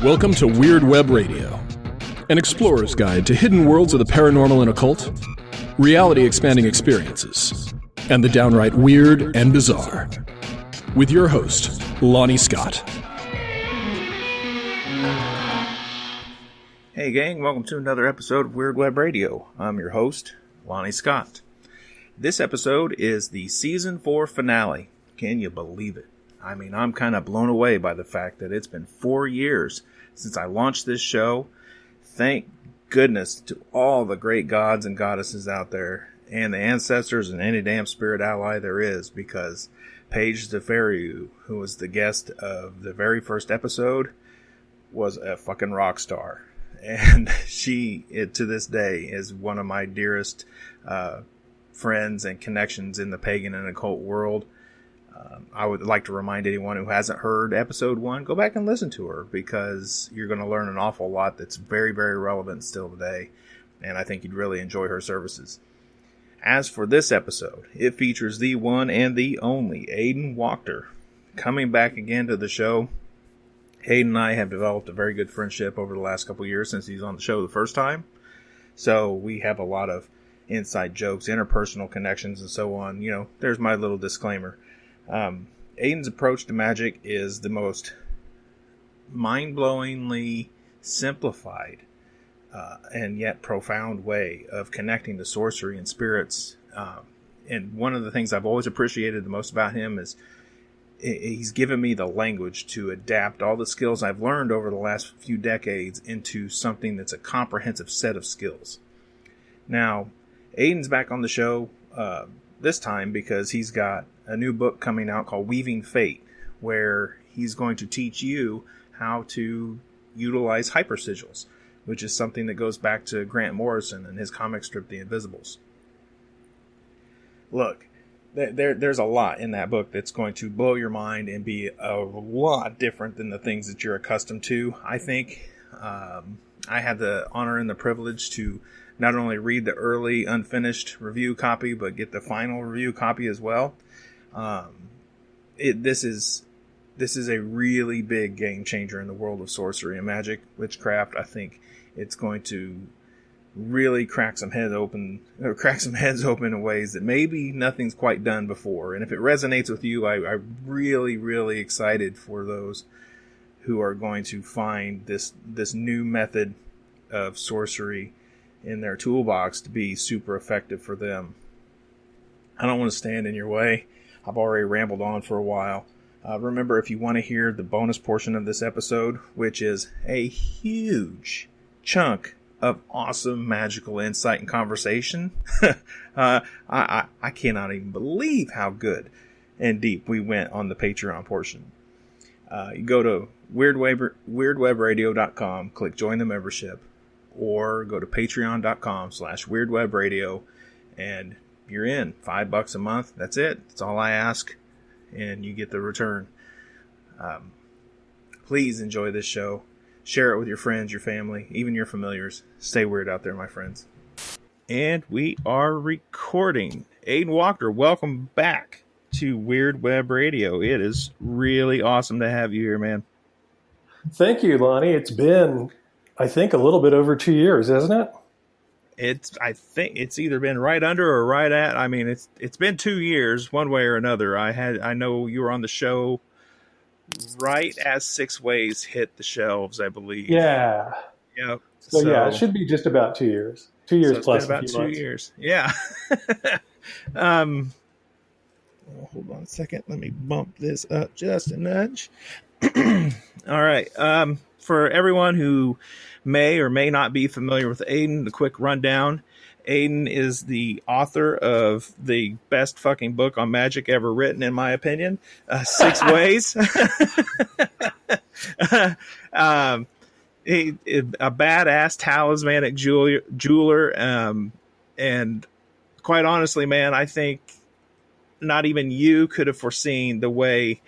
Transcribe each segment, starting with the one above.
Welcome to Weird Web Radio, an explorer's guide to hidden worlds of the paranormal and occult, reality-expanding experiences, and the downright weird and bizarre. With your host, Lonnie Scott. Hey gang, welcome to another episode of Weird Web Radio. I'm your host, Lonnie Scott. This episode is the Season 4 finale. Can you believe it? I mean, I'm kind of blown away by the fact that it's been 4 years since I launched this show. Thank goodness to all the great gods and goddesses out there, and the ancestors and any damn spirit ally there is, because Paige Zafariu, who was the guest of the very first episode, was a fucking rock star. And she, to this day, is one of my dearest friends and connections in the pagan and occult world. I would like to remind anyone who hasn't heard episode 1, go back and listen to her, because you're going to learn an awful lot that's very, very relevant still today, and I think you'd really enjoy her services. As for this episode, it features the one and the only Aidan Wachter coming back again to the show. Aidan and I have developed a very good friendship over the last couple of years since he's on the show the first time, so we have a lot of inside jokes, interpersonal connections, and so on. You know, there's my little disclaimer. Aidan's approach to magic is the most mind-blowingly simplified and yet profound way of connecting to sorcery and spirits. And one of the things I've always appreciated the most about him is he's given me the language to adapt all the skills I've learned over the last few decades into something that's a comprehensive set of skills. Now, Aidan's back on the show this time because he's got a new book coming out called Weaving Fate, where he's going to teach you how to utilize hypersigils, which is something that goes back to Grant Morrison and his comic strip, The Invisibles. Look, there's a lot in that book that's going to blow your mind and be a lot different than the things that you're accustomed to. I think I had the honor and the privilege to not only read the early unfinished review copy, but get the final review copy as well. This is a really big game changer in the world of sorcery and magic, witchcraft. I think it's going to really crack some heads open in ways that maybe nothing's quite done before. And if it resonates with you, I'm really, really excited for those who are going to find this new method of sorcery in their toolbox to be super effective for them. I don't want to stand in your way. I've already rambled on for a while. Remember, if you want to hear the bonus portion of this episode, which is a huge chunk of awesome magical insight and conversation, I cannot even believe how good and deep we went on the Patreon portion. You go to weirdwebradio.com, click join the membership, or go to patreon.com/weirdwebradio, and you're in. $5 a month. That's it. That's all I ask. And you get the return. Please enjoy this show. Share it with your friends, your family, even your familiars. Stay weird out there, my friends. And we are recording. Aidan Wachter, welcome back to Weird Web Radio. It is really awesome to have you here, man. Thank you, Lonnie. It's been, I think, a little bit over 2 years, hasn't it? I think it's either been right under or right at. I mean, it's been 2 years, one way or another. I know you were on the show right as Six Ways hit the shelves, I believe. Yeah. Yep. So yeah, it should be just about 2 years. 2 years so plus. It's been about 2 months. years. Yeah. Hold on a second. Let me bump this up just a nudge. All right. For everyone who may or may not be familiar with Aidan, the quick rundown. Aidan is the author of the best fucking book on magic ever written, in my opinion, Six Ways. A badass talismanic jeweler. And quite honestly, man, I think not even you could have foreseen the way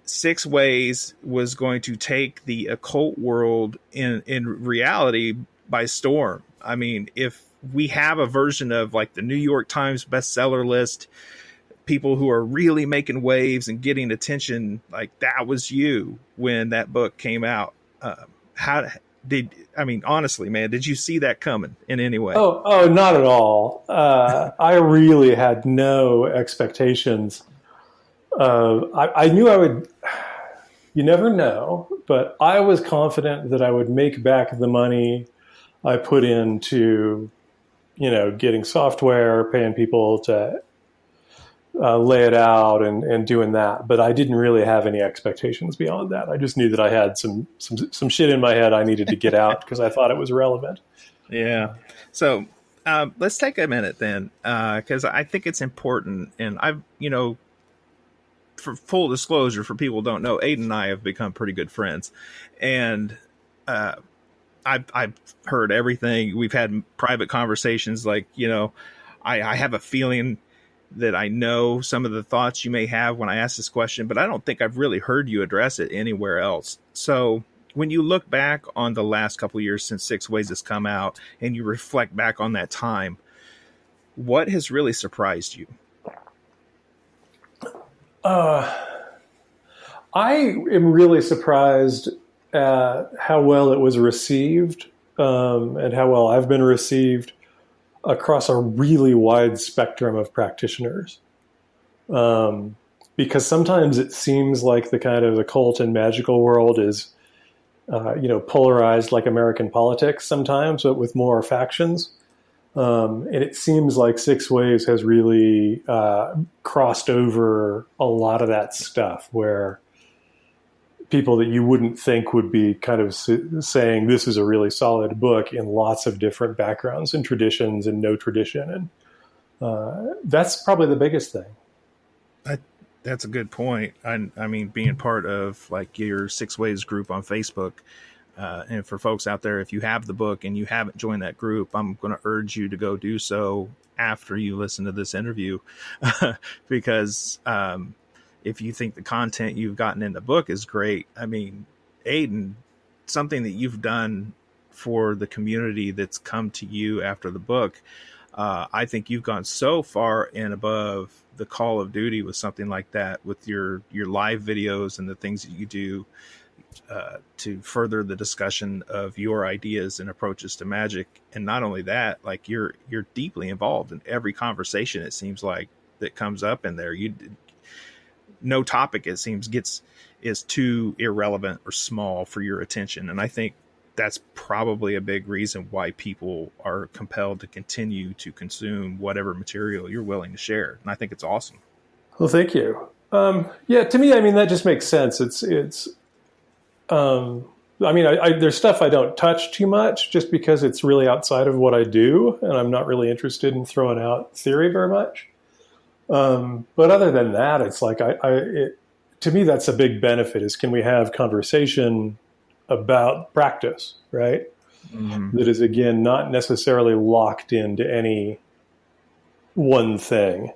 Six Ways was going to take the occult world in reality by storm. I mean, if we have a version of like the New York Times bestseller list people who are really making waves and getting attention, like that was you when that book came out. Honestly, man, did you see that coming in any way? Oh, not at all. I really had no expectations. I knew I would, you never know, but I was confident that I would make back the money I put into, getting software, paying people to lay it out and doing that. But I didn't really have any expectations beyond that. I just knew that I had some shit in my head I needed to get out because I thought it was relevant. Yeah. So let's take a minute then, because I think it's important. And I've, for full disclosure, for people who don't know, Aidan and I have become pretty good friends. And I've heard everything. We've had private conversations like, I have a feeling that I know some of the thoughts you may have when I ask this question, but I don't think I've really heard you address it anywhere else. So when you look back on the last couple of years since Six Ways has come out and you reflect back on that time, what has really surprised you? I am really surprised at how well it was received, and how well I've been received across a really wide spectrum of practitioners. Because sometimes it seems like the kind of occult and magical world is, polarized like American politics sometimes, but with more factions. And it seems like Six Ways has really crossed over a lot of that stuff where people that you wouldn't think would be kind of saying this is a really solid book in lots of different backgrounds and traditions and no tradition. And that's probably the biggest thing. That's a good point. I mean, being part of like your Six Ways group on Facebook, and for folks out there, if you have the book and you haven't joined that group, I'm going to urge you to go do so after you listen to this interview, because if you think the content you've gotten in the book is great, I mean, Aidan, something that you've done for the community that's come to you after the book, I think you've gone so far and above the call of duty with something like that, with your live videos and the things that you do to further the discussion of your ideas and approaches to magic. And not only that, like you're deeply involved in every conversation, it seems like, that comes up in there. No topic, it seems, is too irrelevant or small for your attention. And I think that's probably a big reason why people are compelled to continue to consume whatever material you're willing to share. And I think it's awesome. Well, thank you. Yeah, to me, I mean, that just makes sense. There's stuff I don't touch too much just because it's really outside of what I do. And I'm not really interested in throwing out theory very much. But other than that, it's like, to me, that's a big benefit is, can we have conversation about practice, right? Mm-hmm. That is, again, not necessarily locked into any one thing,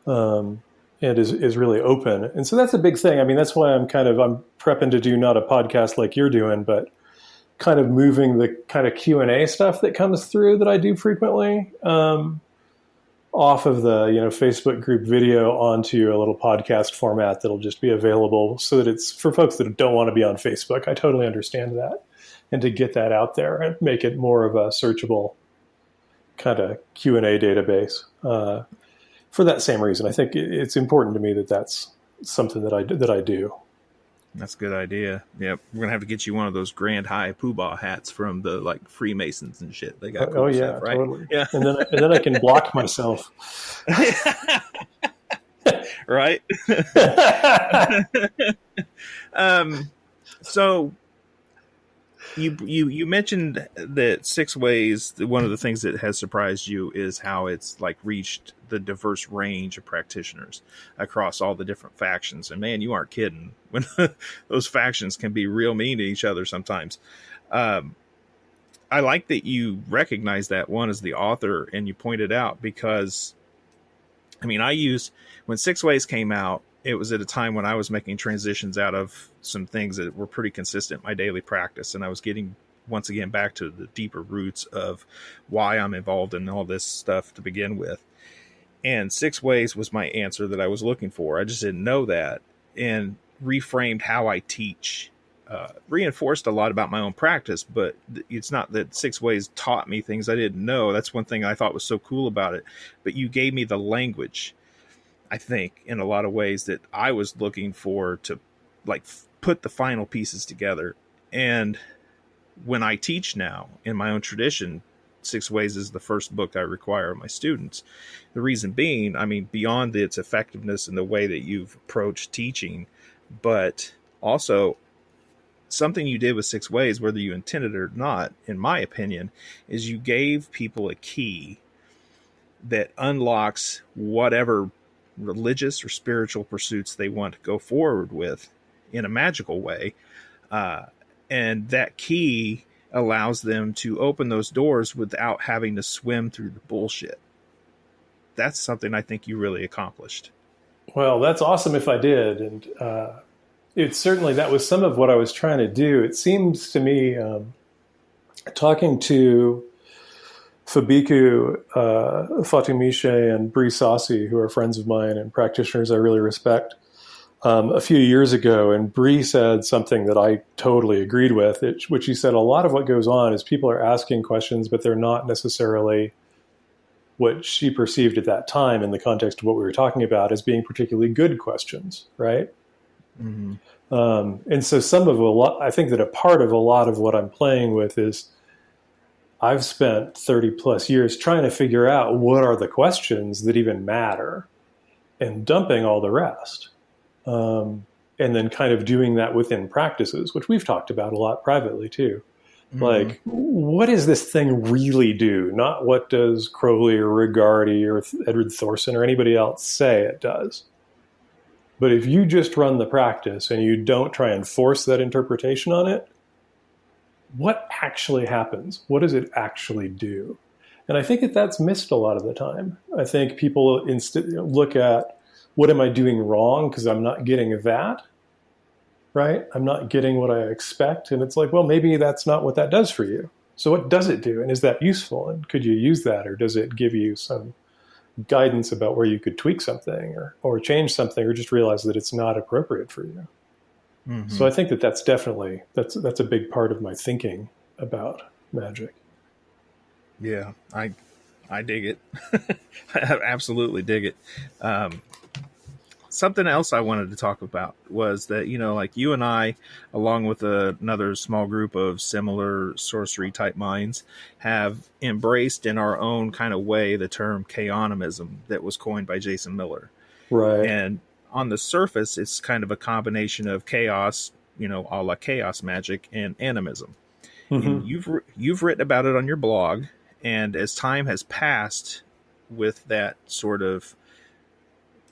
and is really open. And so that's a big thing. I mean, that's why I'm prepping to do not a podcast like you're doing, but kind of moving the kind of Q&A stuff that comes through that I do frequently, off of the Facebook group video onto a little podcast format that'll just be available, so that it's for folks that don't want to be on Facebook. I totally understand that, and to get that out there and make it more of a searchable kind of Q&A database. For that same reason, I think it's important to me that that's something that I do. That's a good idea. Yep, we're gonna have to get you one of those Grand High Poobah hats from the like Freemasons and shit. They got cool stuff, right? Totally. Yeah, and then I can block myself. Right. So you mentioned that Six Ways, one of the things that has surprised you is how it's like reached the diverse range of practitioners across all the different factions. And man, you aren't kidding when those factions can be real mean to each other sometimes. I like that you recognize that, one, as the author, and you pointed out, because I mean, when Six Ways came out, it was at a time when I was making transitions out of some things that were pretty consistent in my daily practice. And I was getting, once again, back to the deeper roots of why I'm involved in all this stuff to begin with. And 6 ways was my answer that I was looking for. I just didn't know that, and reframed how I teach. Reinforced a lot about my own practice, but it's not that 6 ways taught me things I didn't know. That's one thing I thought was so cool about it. But you gave me the language, I think, in a lot of ways that I was looking for to like put the final pieces together. And when I teach now in my own tradition, 6 Ways is the first book I require of my students. The reason being, I mean, beyond its effectiveness and the way that you've approached teaching, but also something you did with 6 Ways, whether you intended it or not, in my opinion, is you gave people a key that unlocks whatever religious or spiritual pursuits they want to go forward with in a magical way. And that key allows them to open those doors without having to swim through the bullshit. That's something I think you really accomplished. Well, that's awesome if I did. And it's certainly, that was some of what I was trying to do. It seems to me, talking to Fabiku Fatumiche and Bree Sassi, who are friends of mine and practitioners I really respect, a few years ago, and Bree said something that I totally agreed with, which she said a lot of what goes on is people are asking questions, but they're not necessarily what she perceived at that time in the context of what we were talking about as being particularly good questions, right? Mm-hmm. And so I think that a part of a lot of what I'm playing with is I've spent 30 plus years trying to figure out what are the questions that even matter and dumping all the rest. And then kind of doing that within practices, which we've talked about a lot privately too. Mm-hmm. Like, what does this thing really do? Not what does Crowley or Rigardi or Edward Thorson or anybody else say it does. But if you just run the practice and you don't try and force that interpretation on it, what actually happens? What does it actually do? And I think that that's missed a lot of the time. I think people look at, what am I doing wrong? Because I'm not getting that, right? I'm not getting what I expect. And it's like, well, maybe that's not what that does for you. So what does it do? And is that useful? And could you use that? Or does it give you some guidance about where you could tweak something or change something, or just realize that it's not appropriate for you? Mm-hmm. So I think that that's definitely, that's a big part of my thinking about magic. Yeah, I dig it. I absolutely dig it. Something else I wanted to talk about was that, like you and I, along with another small group of similar sorcery type minds, have embraced in our own kind of way the term chaonism that was coined by Jason Miller. Right. And on the surface, it's kind of a combination of chaos, a la chaos magic, and animism. Mm-hmm. And you've written about it on your blog, and as time has passed with that sort of,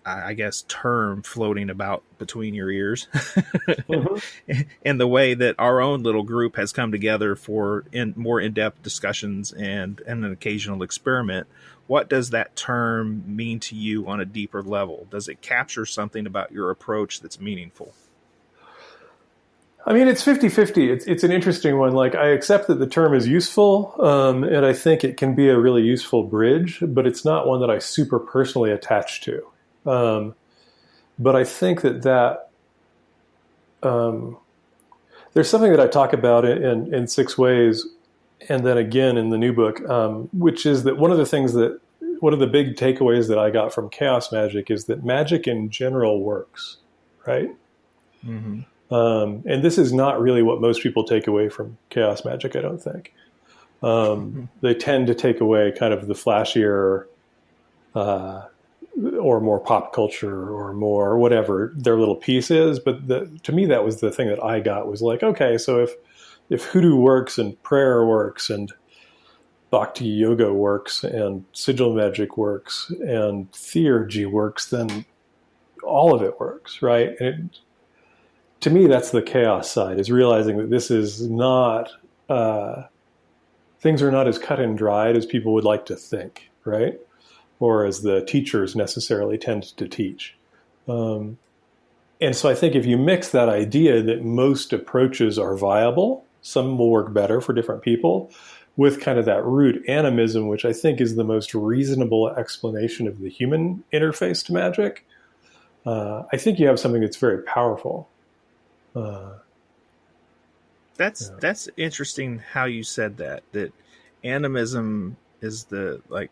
I guess, term floating about between your ears, mm-hmm. and the way that our own little group has come together for more in-depth discussions and an occasional experiment, what does that term mean to you on a deeper level? Does it capture something about your approach that's meaningful? I mean, it's 50-50. It's an interesting one. Like, I accept that the term is useful, and I think it can be a really useful bridge, but it's not one that I super personally attach to. But I think that there's something that I talk about in 6 Ways, and then again in the new book, which is that one of the big takeaways that I got from chaos magic is that magic in general works, right? Mm-hmm. And this is not really what most people take away from chaos magic, I don't think. Mm-hmm. They tend to take away kind of the flashier, or more pop culture or more whatever their little piece is. But to me, that was the thing that I got, was like, okay, so if hoodoo works and prayer works and bhakti yoga works and sigil magic works and theurgy works, then all of it works, right? And to me, that's the chaos side, is realizing that this is not, things are not as cut and dried as people would like to think, right? Or as the teachers necessarily tend to teach. And so I think if you mix that idea that most approaches are viable, some will work better for different people, with kind of that root animism, which I think is the most reasonable explanation of the human interface to magic, I think you have something that's very powerful. That's interesting how you said that animism is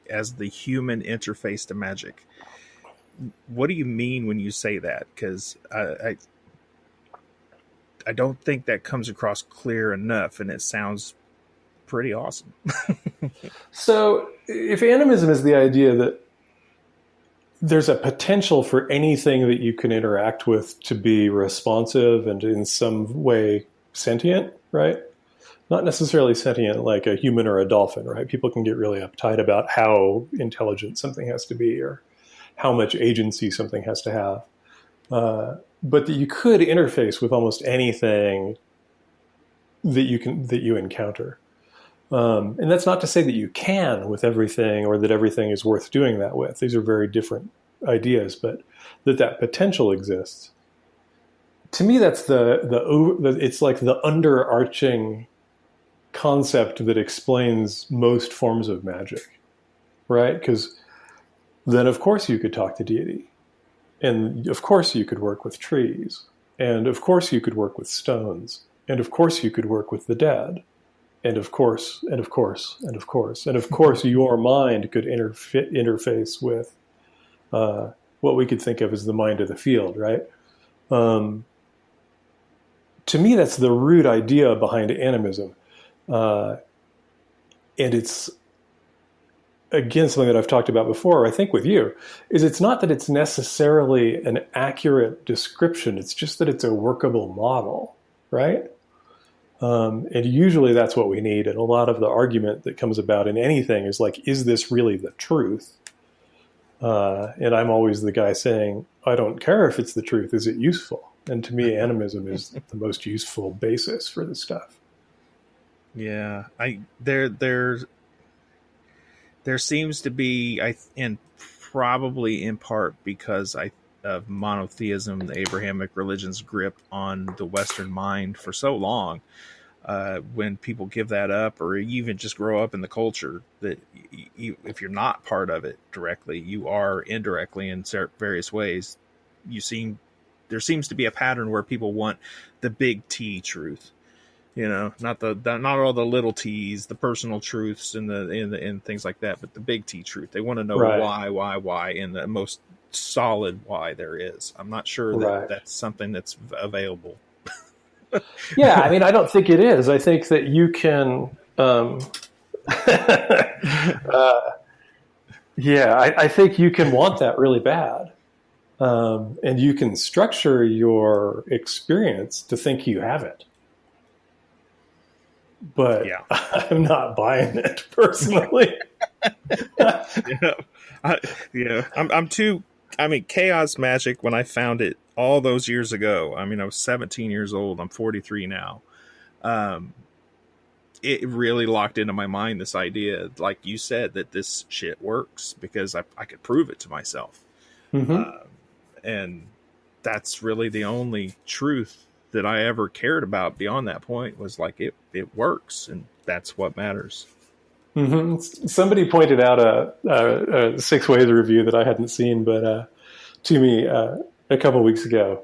as the human interface to magic. What do you mean when you say that? Because I don't think that comes across clear enough, and it sounds pretty awesome. So if animism is the idea that there's a potential for anything that you can interact with to be responsive and in some way sentient, right? Not necessarily sentient like a human or a dolphin, right? People can get really uptight about how intelligent something has to be or how much agency something has to have. But that you could interface with almost anything that you encounter. And that's not to say that you can with everything or that everything is worth doing that with. These are very different ideas, but that potential exists. To me, that's it's like the underarching concept that explains most forms of magic, right? Because then, of course, you could talk to deity. And, of course, you could work with trees. And, of course, you could work with stones. And, of course, you could work with the dead. And, of course, and, of course, and, of course. And, of course, your mind could interface with what we could think of as the mind of the field, right? To me, that's the root idea behind animism. And it's, again, something that I've talked about before, I think with you, is it's not that it's necessarily an accurate description. It's just that it's a workable model, right? And usually that's what we need. And a lot of the argument that comes about in anything is like, is this really the truth? And I'm always the guy saying, I don't care if it's the truth. Is it useful? And to me, animism is the most useful basis for this stuff. Yeah, there seems to be, and probably in part because of monotheism, the Abrahamic religion's grip on the Western mind for so long. When people give that up, or even just grow up in the culture, that if you're not part of it directly, you are indirectly in various ways. There seems to be a pattern where people want the big T truth. Not all the little T's, the personal truths and things like that, but the big T truth. They want to know why, and the most solid why there is. I'm not sure that that's something that's available. Yeah, I mean, I don't think it is. I think that you can. I think you can want that really bad, and you can structure your experience to think you have it. But yeah. I'm not buying it personally. I'm too. I mean, chaos magic, when I found it all those years ago, I mean, I was 17 years old. I'm 43 now. It really locked into my mind this idea, like you said, that this shit works because I could prove it to myself. Mm-hmm. And that's really the only truth that I ever cared about beyond that point, was like, it works, and that's what matters. Mm-hmm. Somebody pointed out a 6 Ways review that I hadn't seen, but to me a couple of weeks ago,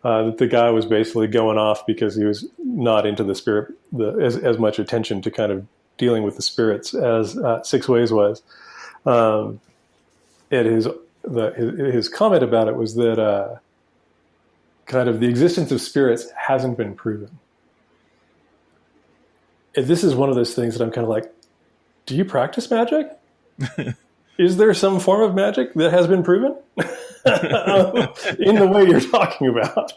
that the guy was basically going off because he was not into the spirit, as much attention to kind of dealing with the spirits as 6 Ways was. And his comment about it was that kind of the existence of spirits hasn't been proven. And this is one of those things that I'm kind of like, do you practice magic? Is there some form of magic that has been proven in the way you're talking about?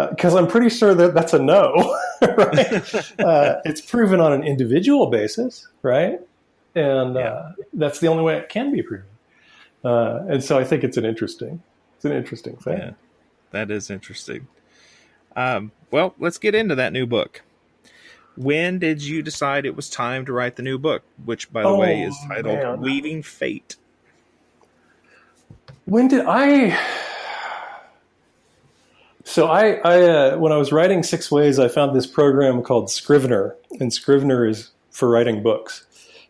Because I'm pretty sure that that's a no, right? It's proven on an individual basis, right? And that's the only way it can be proven. And so I think it's an interesting thing. Yeah, that is interesting. Well, let's get into that new book. When did you decide it was time to write the new book, which, by the way, is titled Weaving Fate? When did I... So I when I was writing Six Ways, I found this program called Scrivener, and Scrivener is for writing books.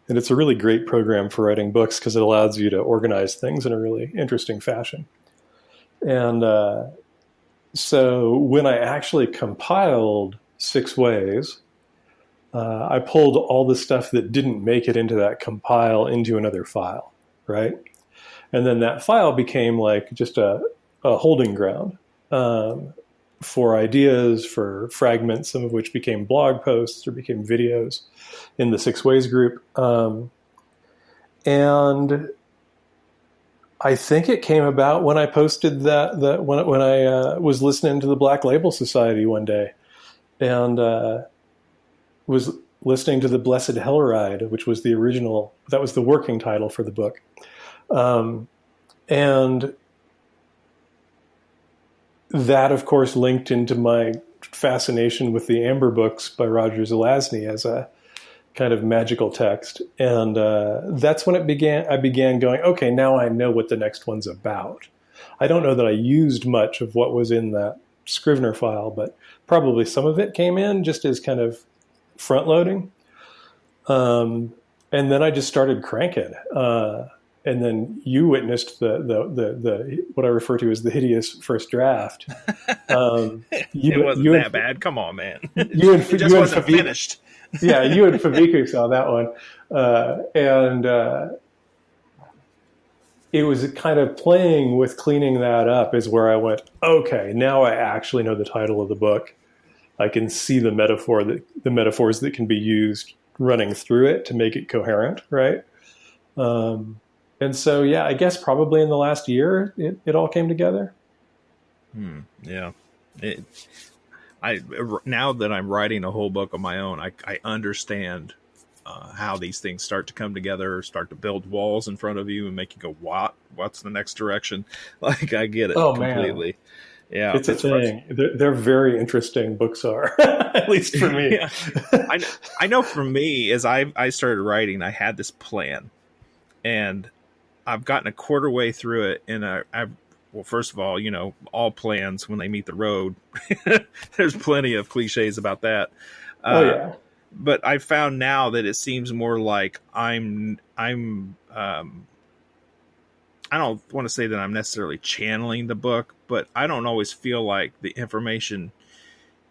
And it's a really great program for writing books because it allows you to organize things in a really interesting fashion. And so when I actually compiled Six Ways, I pulled all the stuff that didn't make it into that compile into another file, right? And then that file became like just a holding ground for ideas, for fragments, some of which became blog posts or became videos in the Six Ways group. And I think it came about when I posted that when I was listening to the Black Label Society one day and was listening to the Blessed Hell Ride, which was the original, that was the working title for the book. And that, of course, linked into my fascination with the Amber books by Roger Zelazny as a kind of magical text. And that's when I began going, okay, now I know what the next one's about. I don't know that I used much of what was in that Scrivener file, but probably some of it came in just as kind of front loading. And then I just started cranking. And then you witnessed the what I refer to as the hideous first draft. It wasn't that bad. Come on, man. It just wasn't finished. Yeah, you and Fabiku saw that one. And it was kind of playing with cleaning that up is where I went, okay, now I actually know the title of the book. I can see the metaphors that can be used running through it to make it coherent, right? And so, yeah, I guess probably in the last year, it all came together. Yeah. Now that I'm writing a whole book of my own, I understand how these things start to come together, start to build walls in front of you and make you go, what's the next direction? Like, I get it completely. Man. Yeah, it's a thing. They're very interesting, books are, at least for me. Yeah. I know for me, as I started writing, I had this plan. And I've gotten a quarter way through it, and well, first of all, all plans when they meet the road. There's plenty of cliches about that. Yeah. But I found now that it seems more like I don't want to say that I'm necessarily channeling the book, but I don't always feel like the information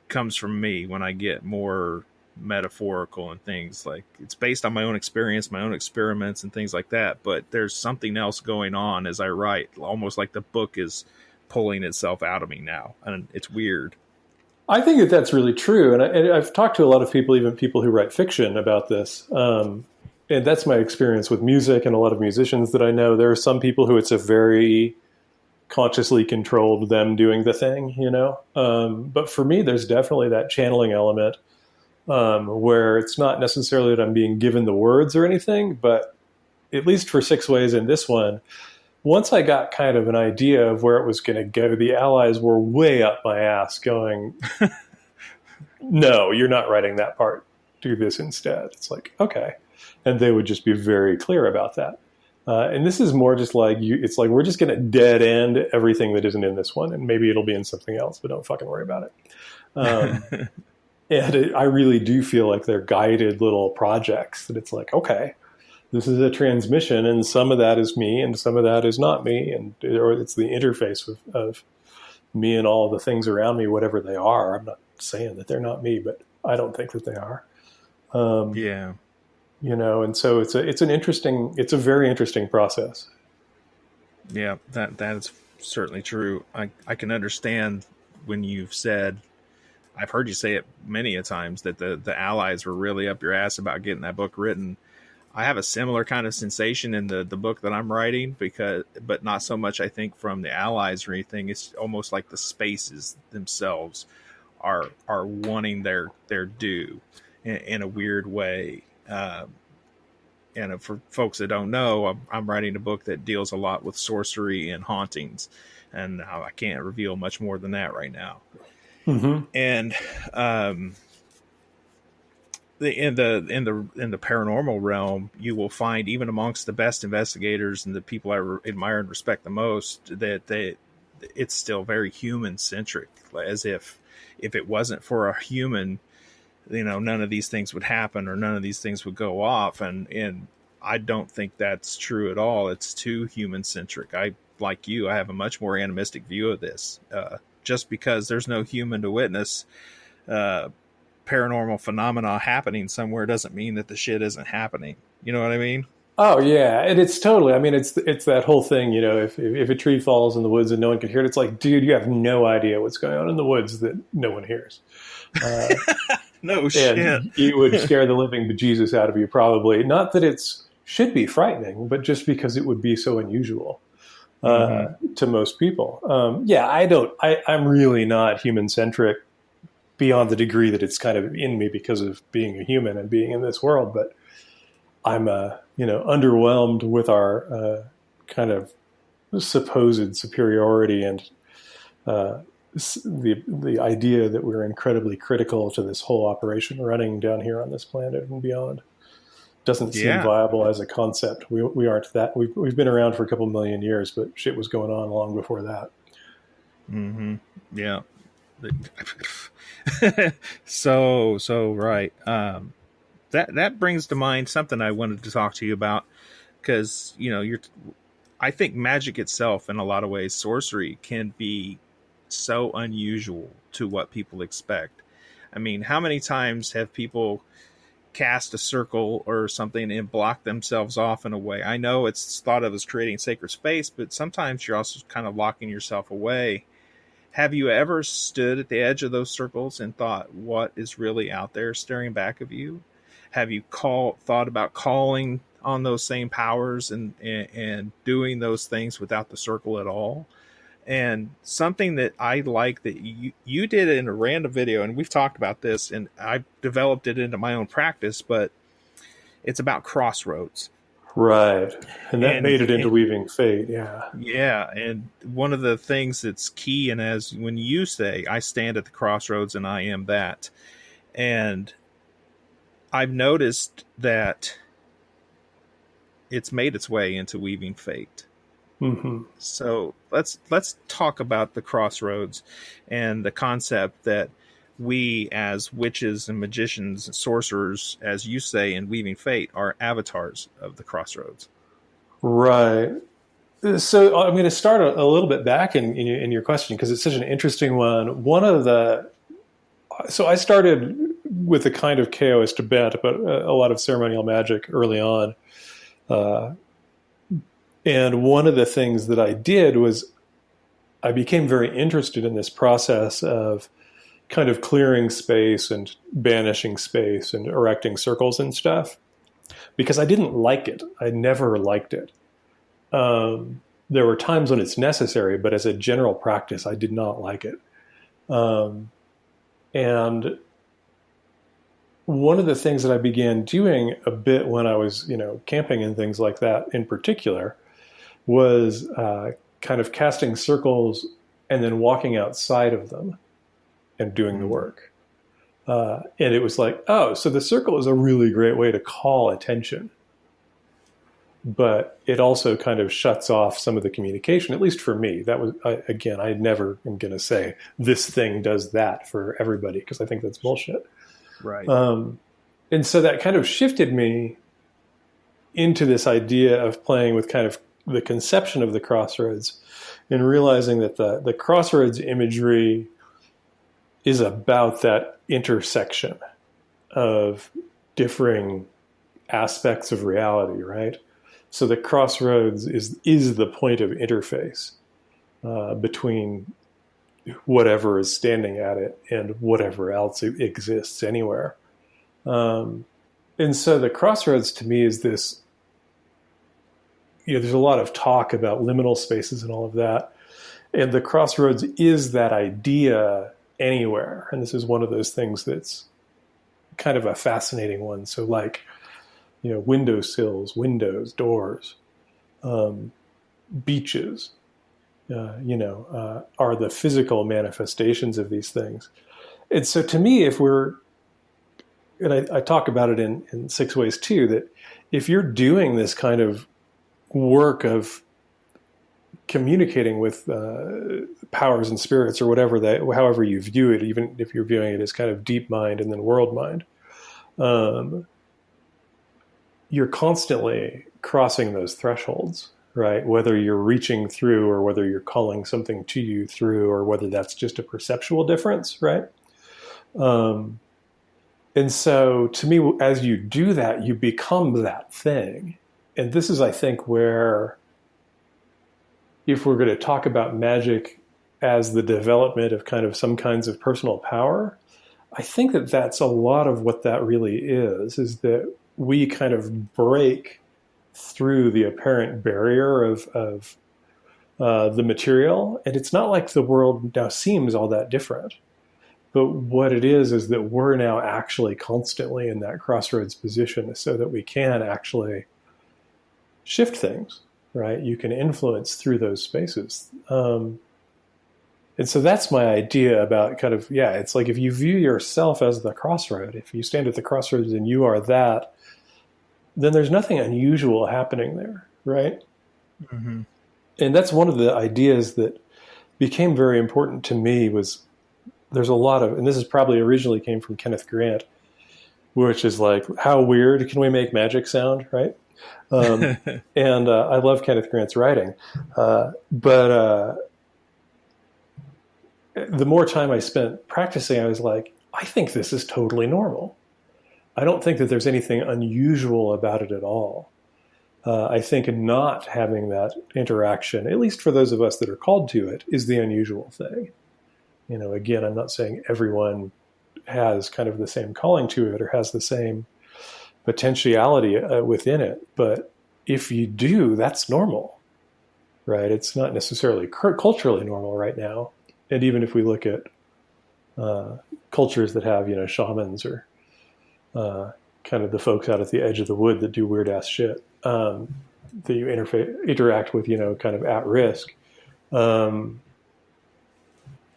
comes from me when I get more metaphorical and things. Like, it's based on my own experience, my own experiments and things like that, but there's something else going on as I write, almost like the book is pulling itself out of me now, and it's weird. I think that that's really true, and I've talked to a lot of people, even people who write fiction, about this, and that's my experience with music and a lot of musicians that I know. There are some people who it's a very consciously controlled them doing the thing, but for me there's definitely that channeling element, where it's not necessarily that I'm being given the words or anything, but at least for Six Ways in this one, once I got kind of an idea of where it was going to go, the allies were way up my ass going, no, you're not writing that part. Do this instead. It's like, okay. And they would just be very clear about that. And this is more just like, it's like, we're just going to dead end everything that isn't in this one. And maybe it'll be in something else, but don't fucking worry about it. And I really do feel like they're guided little projects that it's like, okay, this is a transmission, and some of that is me and some of that is not me. Or it's the interface of me and all the things around me, whatever they are. I'm not saying that they're not me, but I don't think that they are. Yeah. And so it's a very interesting process. Yeah, that is certainly true. I can understand when you've said, I've heard you say it many a times, that the allies were really up your ass about getting that book written. I have a similar kind of sensation in the book that I'm writing, but not so much, I think, from the allies or anything. It's almost like the spaces themselves are wanting their due in a weird way. And for folks that don't know, I'm writing a book that deals a lot with sorcery and hauntings, and I can't reveal much more than that right now. Mm-hmm. And in the paranormal realm, you will find, even amongst the best investigators and the people I admire and respect the most, that it's still very human centric, as if it wasn't for a human, none of these things would happen or none of these things would go off. And I don't think that's true at all. It's too human centric. Like you, I have a much more animistic view of this. Just because there's no human to witness paranormal phenomena happening somewhere doesn't mean that the shit isn't happening. You know what I mean? Oh yeah, and it's totally. I mean, it's that whole thing. If a tree falls in the woods and no one can hear it, it's like, dude, you have no idea what's going on in the woods that no one hears. No shit. And it would scare the living bejesus out of you, probably. Not that it should be frightening, but just because it would be so unusual to most people. I'm really not human centric beyond the degree that it's kind of in me because of being a human and being in this world, but I'm, underwhelmed with our kind of supposed superiority and the idea that we're incredibly critical to this whole operation running down here on this planet and beyond. Doesn't seem viable as a concept. We aren't that. We've been around for a couple million years, but shit was going on long before that. Mm-hmm. Yeah. So right. That brings to mind something I wanted to talk to you about, because I think magic itself, in a lot of ways, sorcery can be so unusual to what people expect. I mean, how many times have people cast a circle or something and block themselves off in a way? I know it's thought of as creating sacred space, but sometimes you're also kind of locking yourself away. Have you ever stood at the edge of those circles and thought, what is really out there staring back of you? Have you thought about calling on those same powers and doing those things without the circle at all? And something that I like that you did in a random video, and we've talked about this, and I've developed it into my own practice, but it's about crossroads. Right. And that made it into Weaving Fate. Yeah. Yeah. And one of the things that's key, and as when you say, I stand at the crossroads and I am that, and I've noticed that it's made its way into Weaving Fate. Mm-hmm. So let's talk about the crossroads and the concept that we as witches and magicians and sorcerers, as you say in Weaving Fate, are avatars of the crossroads. Right. So I'm going to start a little bit back in your question, because it's such an interesting one. So I started with a kind of KOist bent, but a lot of ceremonial magic early on. And one of the things that I did was I became very interested in this process of kind of clearing space and banishing space and erecting circles and stuff, because I didn't like it. I never liked it. There were times when it's necessary, but as a general practice, I did not like it. And one of the things that I began doing a bit when I was, camping and things like that in particular, was kind of casting circles and then walking outside of them and doing the work. And it was like, oh, so the circle is a really great way to call attention. But it also kind of shuts off some of the communication, at least for me. That was, I never am going to say this thing does that for everybody, because I think that's bullshit. Right. And so that kind of shifted me into this idea of playing with kind of the conception of the crossroads, and realizing that the crossroads imagery is about that intersection of differing aspects of reality, right? So the crossroads is the point of interface between whatever is standing at it and whatever else exists anywhere. And so the crossroads to me is this, there's a lot of talk about liminal spaces and all of that. And the crossroads is that idea anywhere. And this is one of those things that's kind of a fascinating one. So like, windowsills, windows, doors, beaches, are the physical manifestations of these things. And so to me, and I talk about it in 6 ways too, that if you're doing this kind of work of communicating with powers and spirits or whatever however you view it, even if you're viewing it as kind of deep mind and then world mind, you're constantly crossing those thresholds, right? Whether you're reaching through or whether you're calling something to you through, or whether that's just a perceptual difference, right? And so to me, as you do that, you become that thing. And this is, I think, where, if we're going to talk about magic as the development of kind of some kinds of personal power, I think that that's a lot of what that really is that we kind of break through the apparent barrier of the material. And it's not like the world now seems all that different. But what it is that we're now actually constantly in that crossroads position so that we can actually shift things, right? You can influence through those spaces. And so that's my idea about kind of, it's like if you view yourself as the crossroad, if you stand at the crossroads and you are that, then there's nothing unusual happening there, right? Mm-hmm. And that's one of the ideas that became very important to me was there's a lot of, and this is probably originally came from Kenneth Grant, which is like, how weird can we make magic sound, right? And I love Kenneth Grant's writing. But the more time I spent practicing, I was like, I think this is totally normal. I don't think that there's anything unusual about it at all. I think not having that interaction, at least for those of us that are called to it, is the unusual thing. You know, again, I'm not saying everyone has kind of the same calling to it or has the same potentiality within it. But if you do, that's normal, right? It's not necessarily culturally normal right now. And even if we look at cultures that have, shamans or kind of the folks out at the edge of the wood that do weird ass shit that you interact with, kind of at risk.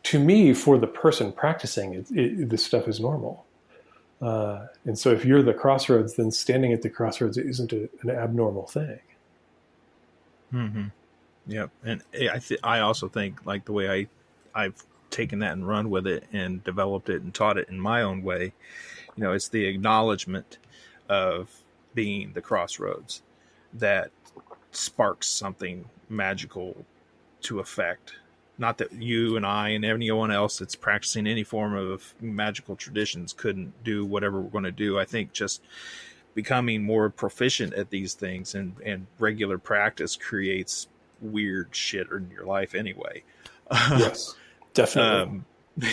To me, for the person practicing, this stuff is normal. And so if you're the crossroads, then standing at the crossroads isn't an abnormal thing. Mm-hmm. Yep. And I also think, like, the way I've taken that and run with it and developed it and taught it in my own way, it's the acknowledgement of being the crossroads that sparks something magical to affect. Not that you and I and anyone else that's practicing any form of magical traditions couldn't do whatever we're going to do. I think just becoming more proficient at these things and regular practice creates weird shit in your life anyway. Yes, definitely.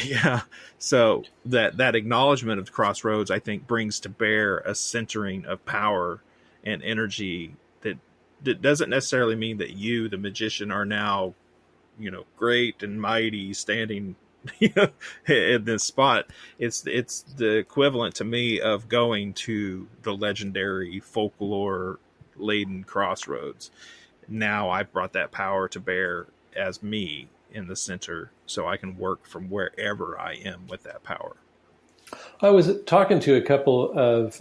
Yeah. So that acknowledgement of the crossroads, I think, brings to bear a centering of power and energy that doesn't necessarily mean that you, the magician, are now great and mighty standing in this spot. It's the equivalent to me of going to the legendary folklore laden crossroads. Now I've brought that power to bear as me in the center, so I can work from wherever I am with that power. I was talking to a couple of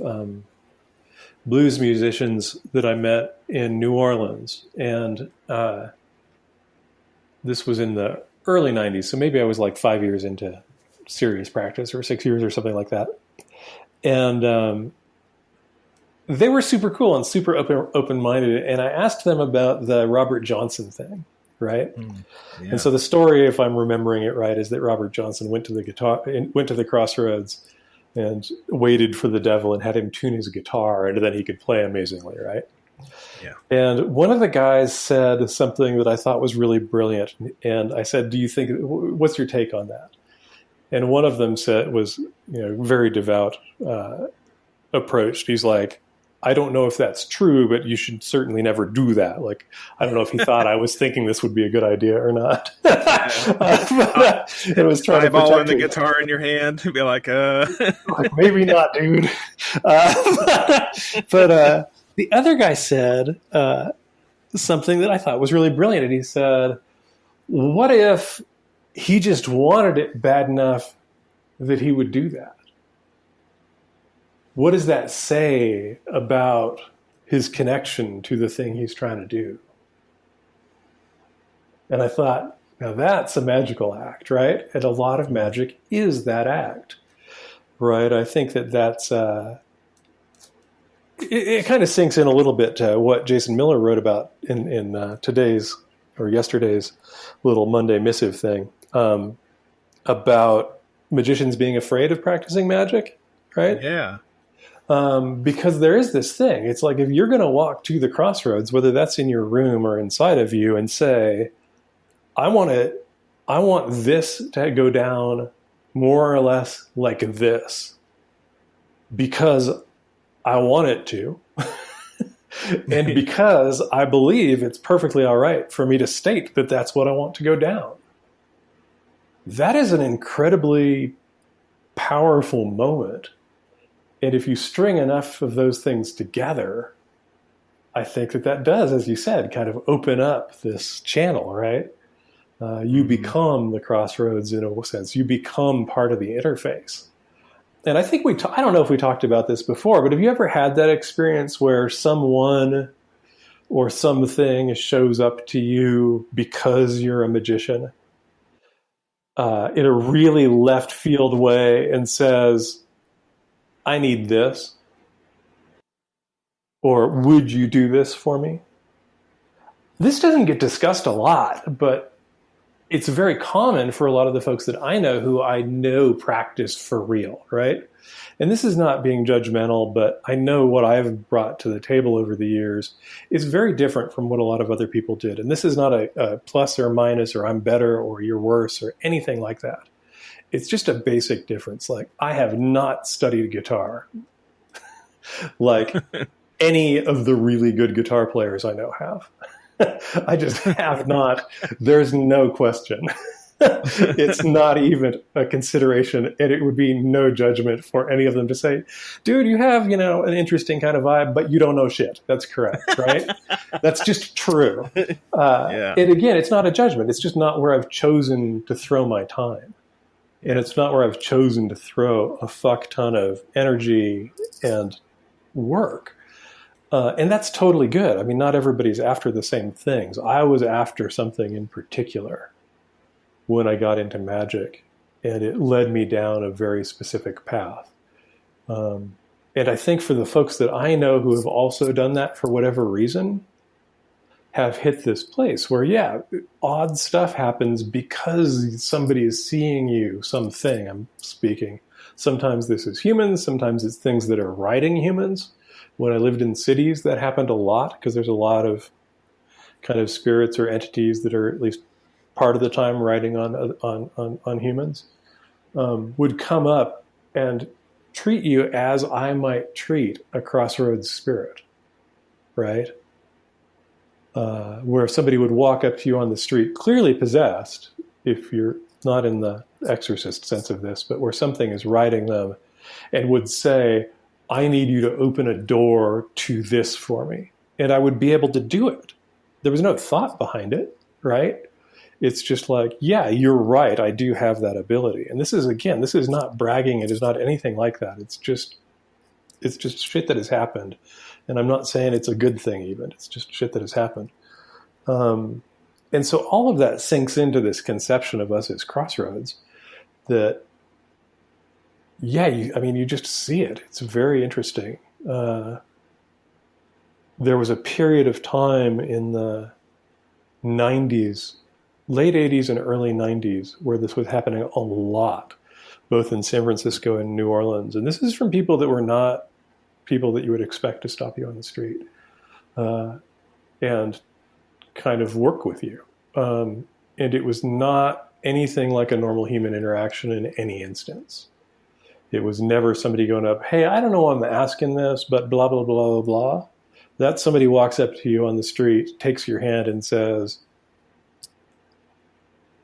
blues musicians that I met in New Orleans, and this was in the early 90s, so maybe I was like 5 years into serious practice, or 6 years or something like that. And they were super cool and super open-minded, and I asked them about the Robert Johnson thing, right? Yeah. And so the story, if I'm remembering it right, is that Robert Johnson went to the crossroads and waited for the devil and had him tune his guitar, and then he could play amazingly, right? Yeah. And one of the guys said something that I thought was really brilliant. And I said, what's your take on that? And one of them was very devout approach. He's like, I don't know if that's true, but you should certainly never do that. Like, I don't know if he thought I was thinking this would be a good idea or not. It was trying to eyeballing the guitar in your hand and be like, like, maybe not, dude. But the other guy said something that I thought was really brilliant. And he said, what if he just wanted it bad enough that he would do that? What does that say about his connection to the thing he's trying to do? And I thought, now that's a magical act, right? And a lot of magic is that act, right? I think that's, it kind of sinks in a little bit to what Jason Miller wrote about in today's or yesterday's little Monday missive thing, about magicians being afraid of practicing magic, right? Yeah. Because there is this thing. It's like if you're going to walk to the crossroads, whether that's in your room or inside of you, and say, I want this to go down more or less like this because I want it to. And because I believe it's perfectly all right for me to state that that's what I want to go down. That is an incredibly powerful moment. And if you string enough of those things together, I think that does, as you said, kind of open up this channel, right? You become the crossroads in a sense. You become part of the interface. And I think I don't know if we talked about this before, but have you ever had that experience where someone or something shows up to you because you're a magician in a really left field way and says, I need this, or would you do this for me? This doesn't get discussed a lot, but it's very common for a lot of the folks that I know who I know practice for real, right? And this is not being judgmental, but I know what I've brought to the table over the years is very different from what a lot of other people did. And this is not a plus or minus or I'm better or you're worse or anything like that. It's just a basic difference. Like, I have not studied guitar like any of the really good guitar players I know have. I just have not. There's no question. It's not even a consideration, and it would be no judgment for any of them to say, dude, you have, an interesting kind of vibe, but you don't know shit. That's correct, right? That's just true. Yeah. And again, it's not a judgment. It's just not where I've chosen to throw my time. And it's not where I've chosen to throw a fuck ton of energy and work. And that's totally good. I mean, not everybody's after the same things. I was after something in particular when I got into magic, and it led me down a very specific path. And I think for the folks that I know who have also done that for whatever reason, have hit this place where, yeah, odd stuff happens because somebody is seeing you, something I'm speaking. Sometimes this is humans, sometimes it's things that are riding humans. When I lived in cities, that happened a lot because there's a lot of kind of spirits or entities that are at least part of the time riding on humans, would come up and treat you as I might treat a crossroads spirit, right? Where somebody would walk up to you on the street, clearly possessed, if you're not in the exorcist sense of this, but where something is riding them, and would say, I need you to open a door to this for me. And I would be able to do it. There was no thought behind it, right? It's just like, yeah, you're right. I do have that ability. And this is not bragging. It is not anything like that. It's just shit that has happened. And I'm not saying it's a good thing even. It's just shit that has happened. And so all of that sinks into this conception of us as crossroads that, yeah, you just see it. It's very interesting. There was a period of time in the 90s, late 80s and early 90s, where this was happening a lot, both in San Francisco and New Orleans. And this is from people that were not people that you would expect to stop you on the street and kind of work with you. And it was not anything like a normal human interaction in any instance. It was never somebody going up, hey, I don't know why I'm asking this, but blah, blah, blah, blah, blah. That somebody walks up to you on the street, takes your hand and says,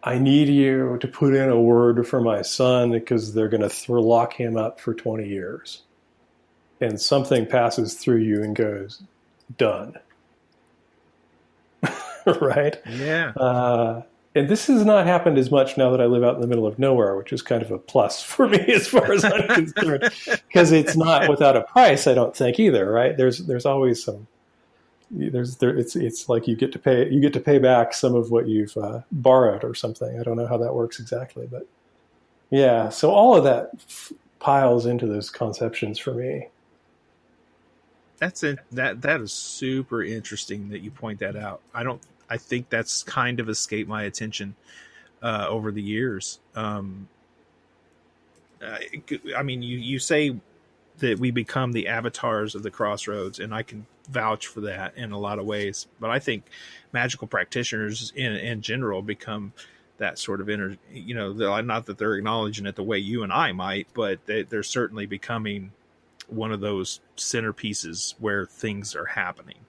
I need you to put in a word for my son because they're going to lock him up for 20 years. And something passes through you and goes, done. Right? Yeah. And this has not happened as much now that I live out in the middle of nowhere, which is kind of a plus for me as far as I'm concerned, because it's not without a price, I don't think either, right? There's always It's like you get to pay back some of what you've borrowed or something. I don't know how that works exactly, but yeah. So all of that piles into those conceptions for me. That is super interesting that you point that out. I think that's kind of escaped my attention over the years. I mean, you say that we become the avatars of the crossroads, and I can vouch for that in a lot of ways. But I think magical practitioners in general become that sort of not that they're acknowledging it the way you and I might, but they're certainly becoming one of those centerpieces where things are happening.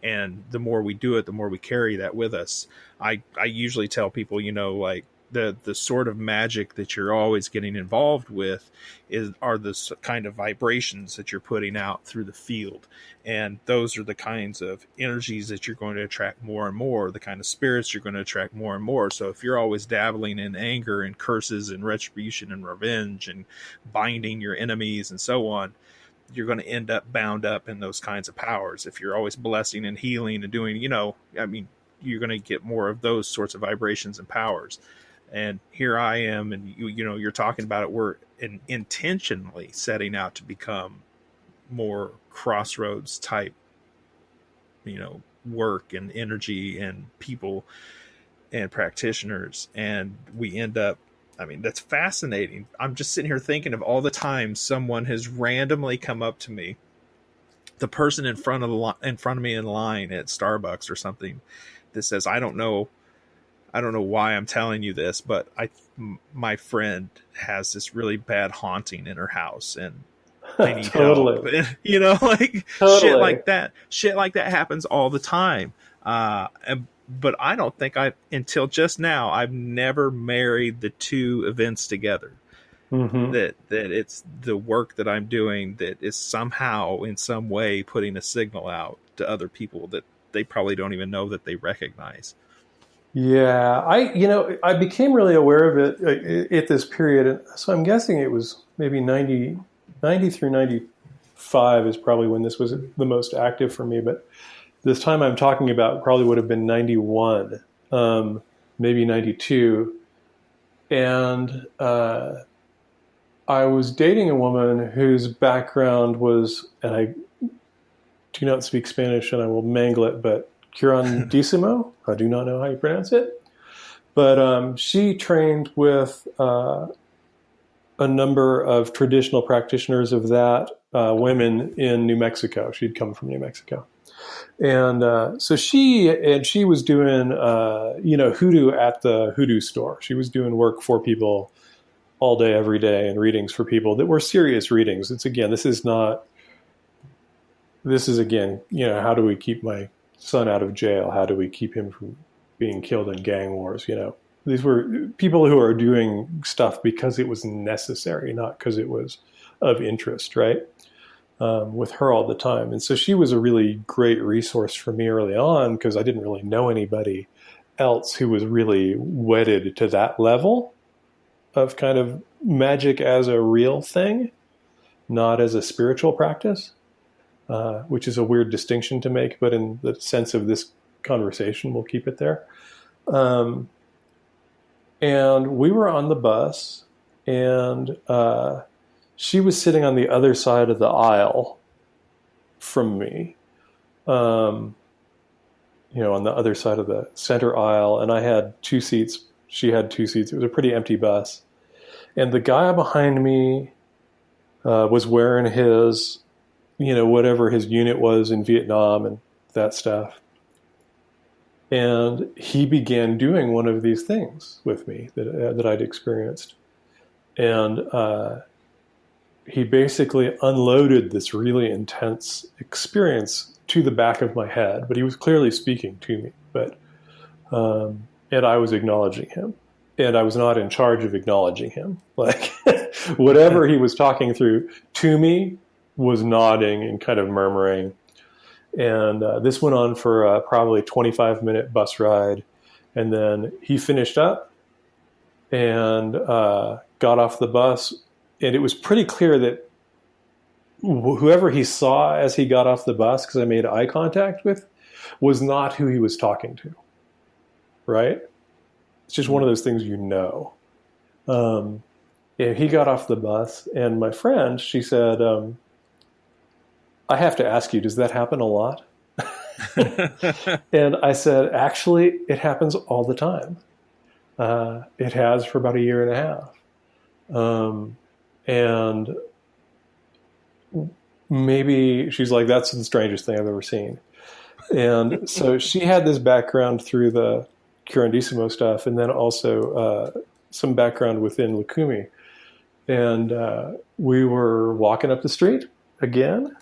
And the more we do it, the more we carry that with us. I usually tell people, like the sort of magic that you're always getting involved with are the kind of vibrations that you're putting out through the field. And those are the kinds of energies that you're going to attract more and more, the kind of spirits you're going to attract more and more. So if you're always dabbling in anger and curses and retribution and revenge and binding your enemies and so on, you're going to end up bound up in those kinds of powers. If you're always blessing and healing and doing, you're going to get more of those sorts of vibrations and powers. And here I am, and you're talking about it. We're intentionally setting out to become more crossroads type, work and energy and people and practitioners. And we end up, that's fascinating. I'm just sitting here thinking of all the times someone has randomly come up to me, the person in front of me in line at Starbucks or something, that says, I don't know why I'm telling you this, but my friend has this really bad haunting in her house and they need help. Totally. Shit like that. Shit like that happens all the time. But I don't think until just now, I've never married the two events together. Mm-hmm. That it's the work that I'm doing that is somehow in some way putting a signal out to other people that they probably don't even know that they recognize. Yeah, I became really aware of it at this period. So I'm guessing it was maybe 90 through 95 is probably when this was the most active for me. But this time I'm talking about probably would have been 91, maybe 92. And I was dating a woman whose background was, and I do not speak Spanish and I will mangle it, but curandissimo. I do not know how you pronounce it. But she trained with a number of traditional practitioners of that, women in New Mexico. She'd come from New Mexico. And so she was doing, hoodoo at the hoodoo store. She was doing work for people all day, every day, and readings for people that were serious readings. This is again, how do we keep my son out of jail? How do we keep him from being killed in gang wars? These were people who are doing stuff because it was necessary, not because it was of interest, right? With her all the time. And so she was a really great resource for me early on because I didn't really know anybody else who was really wedded to that level of kind of magic as a real thing, not as a spiritual practice, which is a weird distinction to make, but in the sense of this conversation, we'll keep it there. And we were on the bus, and she was sitting on the other side of the aisle from me, on the other side of the center aisle, and I had 2 seats. She had 2 seats. It was a pretty empty bus. And the guy behind me was wearing his, whatever his unit was in Vietnam and that stuff. And he began doing one of these things with me that I'd experienced. And he basically unloaded this really intense experience to the back of my head, but he was clearly speaking to me. And I was acknowledging him, and I was not in charge of acknowledging him. Like whatever he was talking through to me was nodding and kind of murmuring. And this went on for a probably 25-minute bus ride. And then he finished up and got off the bus. And it was pretty clear that whoever he saw as he got off the bus, because I made eye contact with was not who he was talking to, right? It's just one of those things, And he got off the bus, and my friend, she said, I have to ask you, does that happen a lot? And I said, actually, it happens all the time. It has for about a year and a half. And maybe she's like, that's the strangest thing I've ever seen. And so she had this background through the Curandissimo stuff, and then also some background within Lukumi. And we were walking up the street again,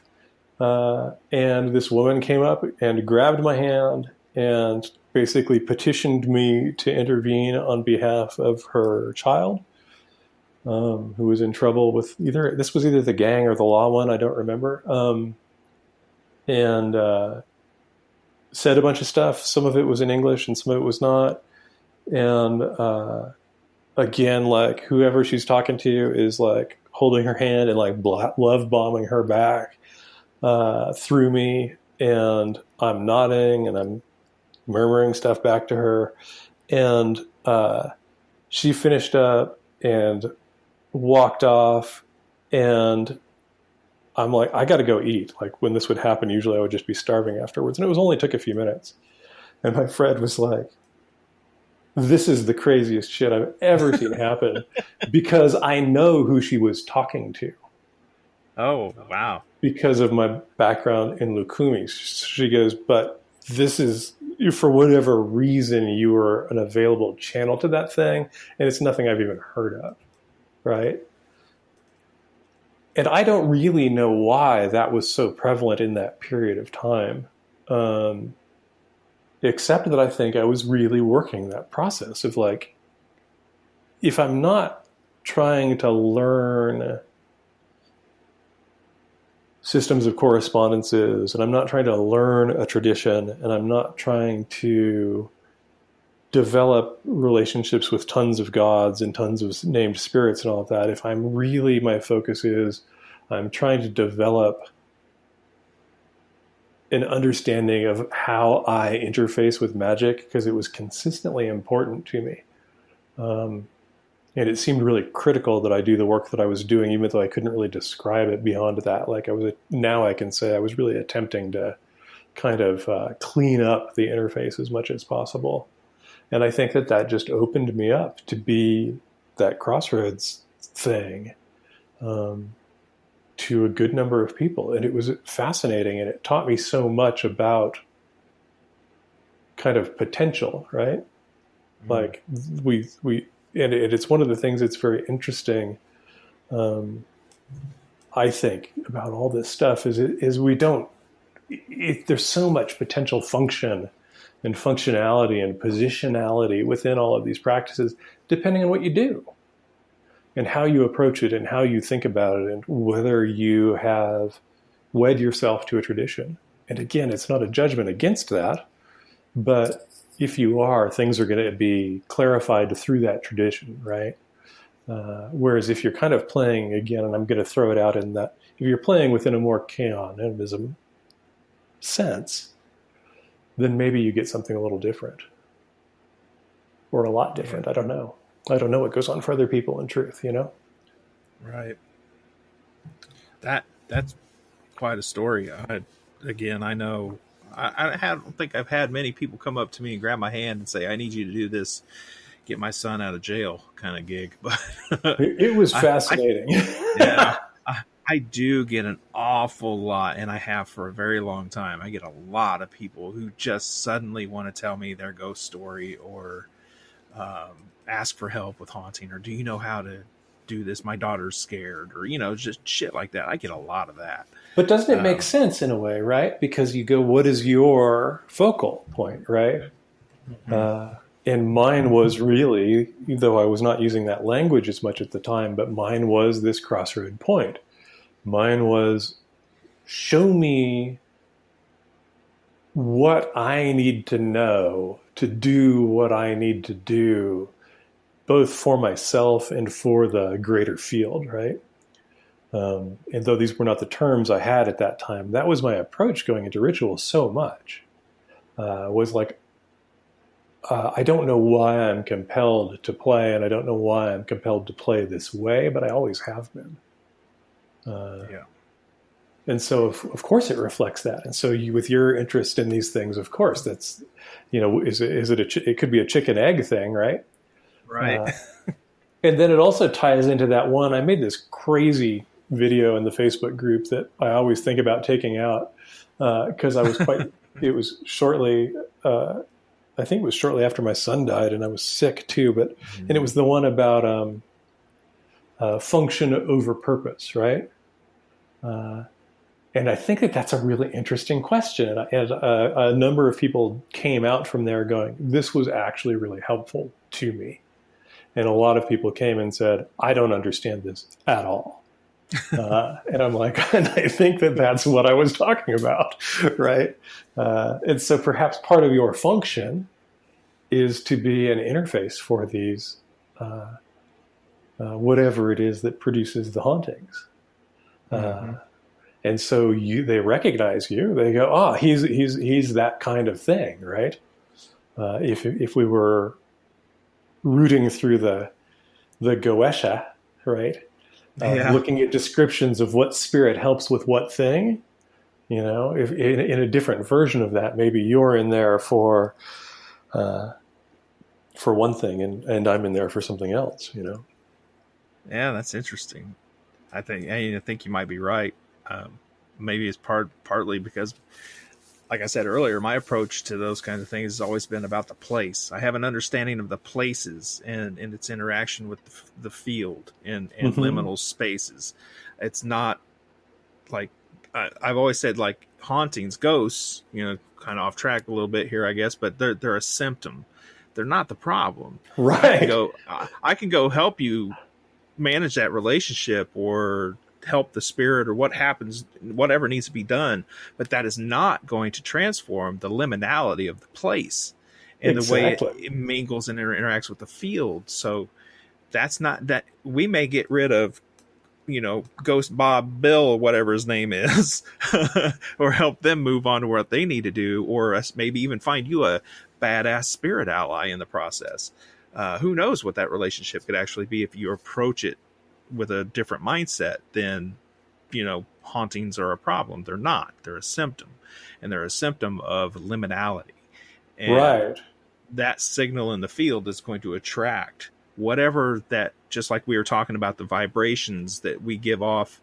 and this woman came up and grabbed my hand and basically petitioned me to intervene on behalf of her child, who was in trouble with either the gang or the law one, I don't remember, and said a bunch of stuff. Some of it was in English and some of it was not. And again, like, whoever she's talking to is like holding her hand and like love bombing her back through me, and I'm nodding and I'm murmuring stuff back to her, and she finished up and walked off, and I'm like, I got to go eat. Like, when this would happen, usually I would just be starving afterwards, and it was only took a few minutes. And my friend was like, this is the craziest shit I've ever seen happen, because I know who she was talking to. Oh, wow. Because of my background in Lukumi. She goes, but this is, for whatever reason, you were an available channel to that thing, and it's nothing I've even heard of, right? And I don't really know why that was so prevalent in that period of time, except that I think I was really working that process of like, if I'm not trying to learn systems of correspondences, and I'm not trying to learn a tradition, and I'm not trying to develop relationships with tons of gods and tons of named spirits and all of that, if I'm really, my focus is I'm trying to develop an understanding of how I interface with magic, because it was consistently important to me. And it seemed really critical that I do the work that I was doing, even though I couldn't really describe it beyond that. Like, now I can say I was really attempting to kind of clean up the interface as much as possible. And I think that just opened me up to be that crossroads thing to a good number of people. And it was fascinating, and it taught me so much about kind of potential, right? Mm. Like, and it's one of the things that's very interesting, I think, about all this stuff is we don't, there's so much potential function and functionality and positionality within all of these practices, depending on what you do and how you approach it and how you think about it and whether you have wed yourself to a tradition. And again, it's not a judgment against that, but if you are, things are going to be clarified through that tradition, right? Whereas if you're kind of playing, again, and I'm going to throw it out in that, if you're playing within a more Caonism sense, then maybe you get something a little different. Or a lot different, yeah. I don't know. I don't know what goes on for other people in truth, you know? Right. That's quite a story. I know... I don't think I've had many people come up to me and grab my hand and say, I need you to do this, get my son out of jail kind of gig. But it was fascinating. I do get an awful lot, and I have for a very long time. I get a lot of people who just suddenly want to tell me their ghost story or ask for help with haunting, or do you know how to do this? My daughter's scared, or, just shit like that. I get a lot of that. But doesn't it make sense in a way, right? Because you go, what is your focal point, right? Mm-hmm. And mine was really, though I was not using that language as much at the time, but mine was this crossroad point. Mine was, show me what I need to know to do what I need to do, both for myself and for the greater field, right? And though these were not the terms I had at that time, that was my approach going into ritual so much. was like, I don't know why I'm compelled to play, and I don't know why I'm compelled to play this way, but I always have been. Yeah. And so, of course, it reflects that. And so, with your interest in these things, of course, that's, is it it could be a chicken egg thing, right? Right. And then it also ties into that one. I made this crazy video in the Facebook group that I always think about taking out because I was quite. It was shortly. I think it was shortly after my son died, and I was sick too. And it was the one about function over purpose, right? And I think that that's a really interesting question. And a number of people came out from there going, "This was actually really helpful to me." And a lot of people came and said, "I don't understand this at all." And I'm like, and I think that that's what I was talking about, right? And so perhaps part of your function is to be an interface for these, whatever it is that produces the hauntings. And so they recognize you. They go, "Oh, he's that kind of thing," right? If we were rooting through the Goesha, right? Looking at descriptions of what spirit helps with what thing, if in a different version of that, maybe you're in there for one thing and I'm in there for something else, Yeah, that's interesting. I think you might be right. Maybe it's partly because, like I said earlier, my approach to those kinds of things has always been about the place. I have an understanding of the places and its interaction with the field and liminal spaces. It's not like I've always said, like hauntings, ghosts, kind of off track a little bit here, I guess, but they're a symptom. They're not the problem. Right. I can go help you manage that relationship or help the spirit or whatever needs to be done, but that is not going to transform the liminality of the place and the way it mingles and interacts with the field. So that's not that we may get rid of, Ghost Bob Bill or whatever his name is, or help them move on to what they need to do, or us maybe even find you a badass spirit ally in the process. Who knows what that relationship could actually be if you approach it with a different mindset. Then, hauntings are a problem. They're not. They're a symptom, and they're a symptom of liminality. And right. That signal in the field is going to attract whatever that, just like we were talking about the vibrations that we give off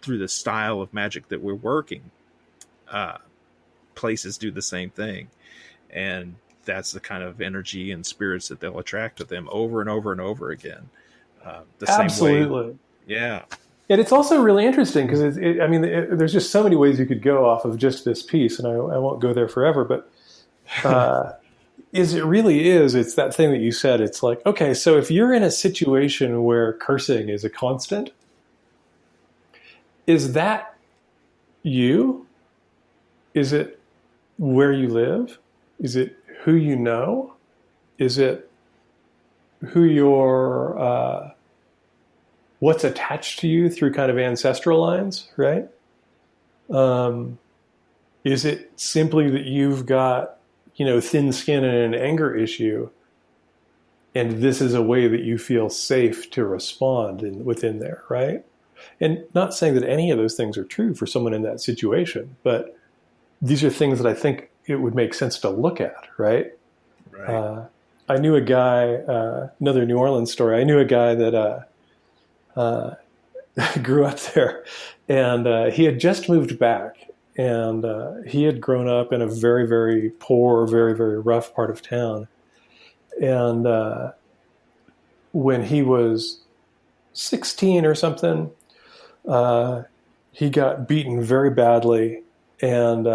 through the style of magic that we're working. Places do the same thing. And that's the kind of energy and spirits that they'll attract to them over and over and over again. The Absolutely. Same way. Yeah. And it's also really interesting because there's just so many ways you could go off of just this piece, and I won't go there forever, but it's that thing that you said. It's like, okay, so if you're in a situation where cursing is a constant, is that you? Is it where you live? Is it who you know? Is it who your what's attached to you through kind of ancestral lines, right? Is it simply that you've got, thin skin and an anger issue, and this is a way that you feel safe to respond within there, right? And not saying that any of those things are true for someone in that situation, but these are things that I think it would make sense to look at, right? Right. I knew a guy, another New Orleans story. I knew a guy that grew up there, and he had just moved back, and he had grown up in a very, very poor, very, very rough part of town. And when he was 16 or something, he got beaten very badly, and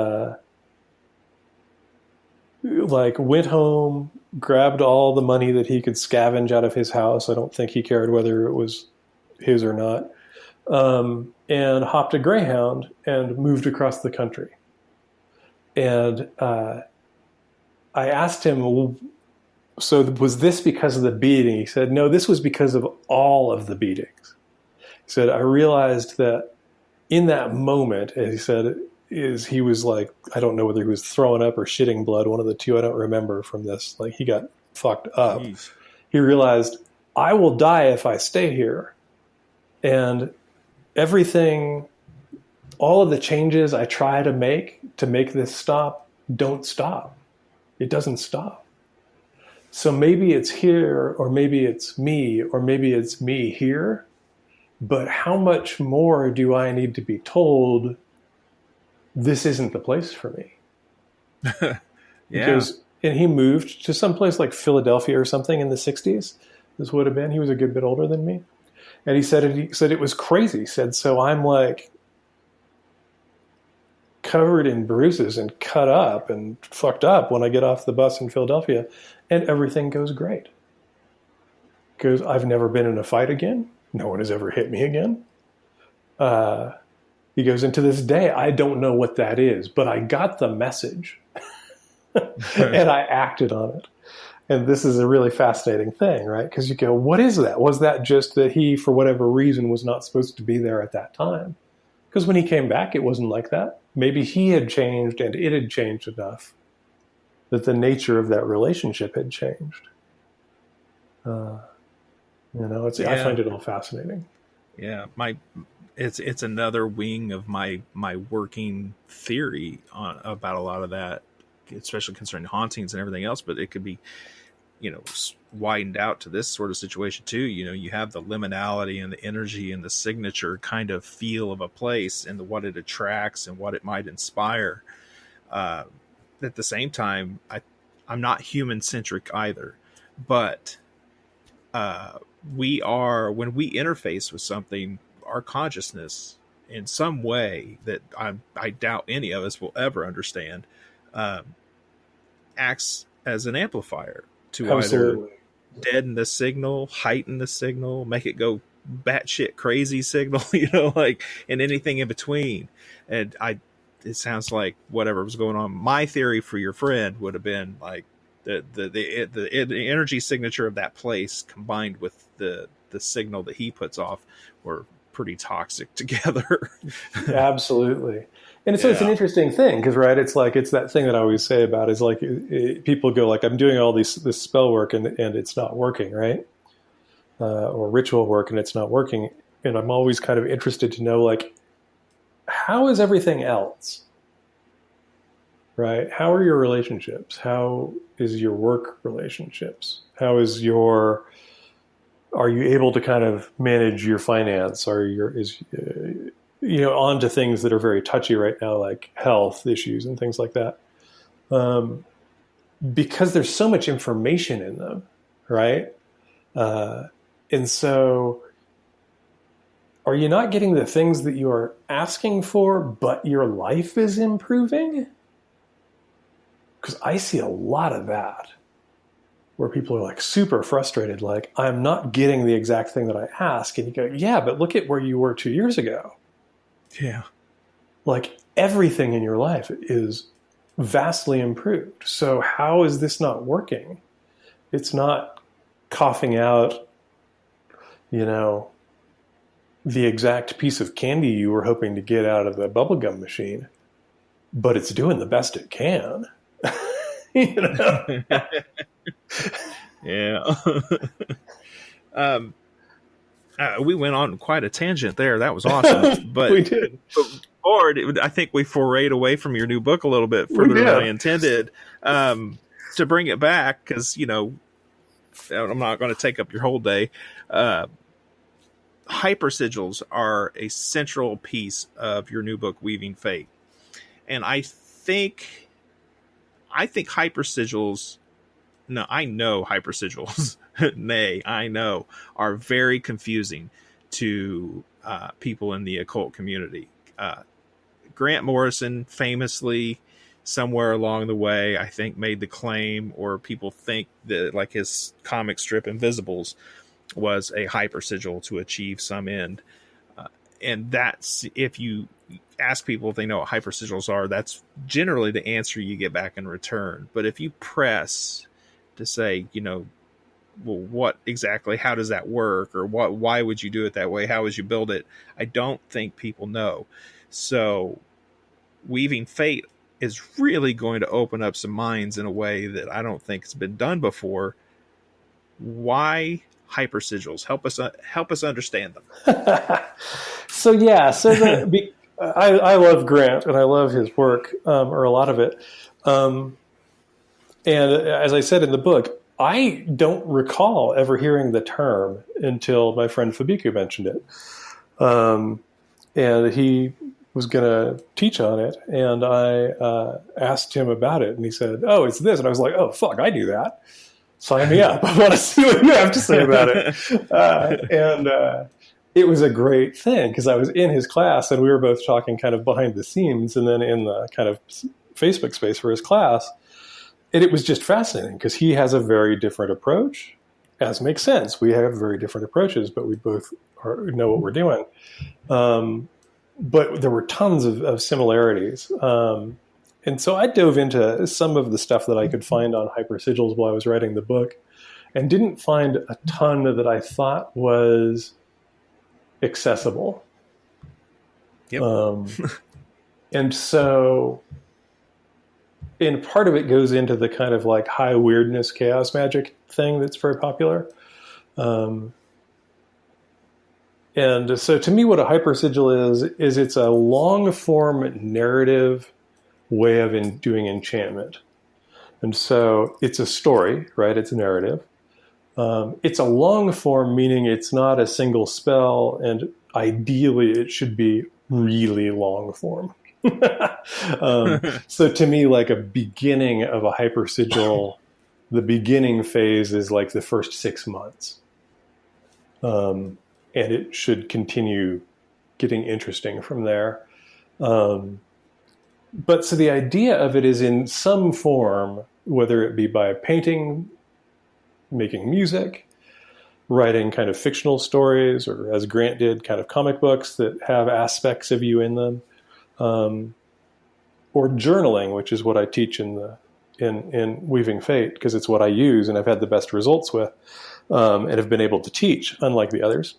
went home, grabbed all the money that he could scavenge out of his house. I don't think he cared whether it was his or not. And hopped a Greyhound and moved across the country. And I asked him, well, so was this because of the beating? He said, no, this was because of all of the beatings. He said, I realized that in that moment, as he said, is he was like, I don't know whether he was throwing up or shitting blood, one of the two, I don't remember from this. Like, he got fucked up. Jeez. He realized, I will die if I stay here. And everything, all of the changes I try to make this stop don't stop. It doesn't stop. So maybe it's here, or maybe it's me, or maybe it's me here. But how much more do I need to be told this isn't the place for me? Yeah. Because, and he moved to some place like Philadelphia or something in the 60s. This would have been, he was a good bit older than me. And he said it was crazy. He said, so I'm like covered in bruises and cut up and fucked up when I get off the bus in Philadelphia, and everything goes great. Because I've never been in a fight again. No one has ever hit me again. He goes, and to this day, I don't know what that is, but I got the message and I acted on it. And this is a really fascinating thing, right? Because you go, what is that? Was that just that he, for whatever reason, was not supposed to be there at that time? Because when he came back, it wasn't like that. Maybe he had changed and it had changed enough that the nature of that relationship had changed. I find it all fascinating. Yeah, it's another wing of my working theory about a lot of that, especially concerning hauntings and everything else. But it could be, widened out to this sort of situation too. You have the liminality and the energy and the signature kind of feel of a place and what it attracts and what it might inspire. At the same time, I'm not human centric either, but when we interface with something, our consciousness in some way that I doubt any of us will ever understand, acts as an amplifier to Absolutely. either deaden the signal, heighten the signal, make it go batshit crazy signal, and anything in between. And it sounds like whatever was going on. My theory for your friend would have been like the energy signature of that place combined with the signal that he puts off were pretty toxic together. Absolutely. And so it's an interesting thing because, right, it's that thing that I always say about is like people go like, I'm doing all this spell work and it's not working, right? Or ritual work and it's not working. And I'm always kind of interested to know, like, how is everything else? Right? How are your relationships? How is your work relationships? Are you able to kind of manage your finance? Onto things that are very touchy right now, like health issues and things like that. Because there's so much information in them, right? And so are you not getting the things that you are asking for, but your life is improving? Because I see a lot of that where people are like super frustrated, like, I'm not getting the exact thing that I ask. And you go, yeah, but look at where you were 2 years ago. Yeah. Like, everything in your life is vastly improved. So how is this not working? It's not coughing out, the exact piece of candy you were hoping to get out of the bubblegum machine, but it's doing the best it can. Yeah. We went on quite a tangent there. That was awesome. But we did. Forward, I think we forayed away from your new book a little bit further than I intended. To bring it back, because I'm not going to take up your whole day. Hypersigils are a central piece of your new book, Weaving Fate, and I think hypersigils. No, I know hypersigils. I know are very confusing to people in the occult community. Grant Morrison famously, somewhere along the way, I think, made the claim, or people think that, like, his comic strip Invisibles was a hypersigil to achieve some end. And that's, if you ask people if they know what hypersigils are, that's generally the answer you get back in return. But if you press to say, well, what exactly, how does that work? Or why would you do it that way? How would you build it? I don't think people know. So Weaving Fate is really going to open up some minds in a way that I don't think has been done before. Why hypersigils? Help us understand them. So I love Grant and I love his work, or a lot of it. And as I said in the book, I don't recall ever hearing the term until my friend Fabiku mentioned it. And he was going to teach on it, and I asked him about it, and he said, "Oh, it's this." And I was like, "Oh, fuck, I do that. Sign me up. I want to see what you have to say about it." And it was a great thing because I was in his class, and we were both talking kind of behind the scenes and then in the kind of Facebook space for his class. And it was just fascinating because he has a very different approach, as makes sense. We have very different approaches, but we both know what we're doing. But there were tons of similarities. And so I dove into some of the stuff that I could find on hypersigils while I was writing the book, and didn't find a ton that I thought was accessible. Yep. And so, and part of it goes into the kind of like high weirdness chaos magic thing that's very popular. And so to me, what a hypersigil is it's a long form narrative way of doing enchantment. And so it's a story, right? It's a narrative. It's a long form, meaning it's not a single spell, and ideally it should be really long form. So to me, like a beginning of a hypersigil, the beginning phase is like the first 6 months. And it should continue getting interesting from there. But so the idea of it is in some form, whether it be by painting, making music, writing kind of fictional stories, or as Grant did, kind of comic books that have aspects of you in them, or journaling, which is what I teach in Weaving Fate, because it's what I use and I've had the best results with, and have been able to teach, unlike the others.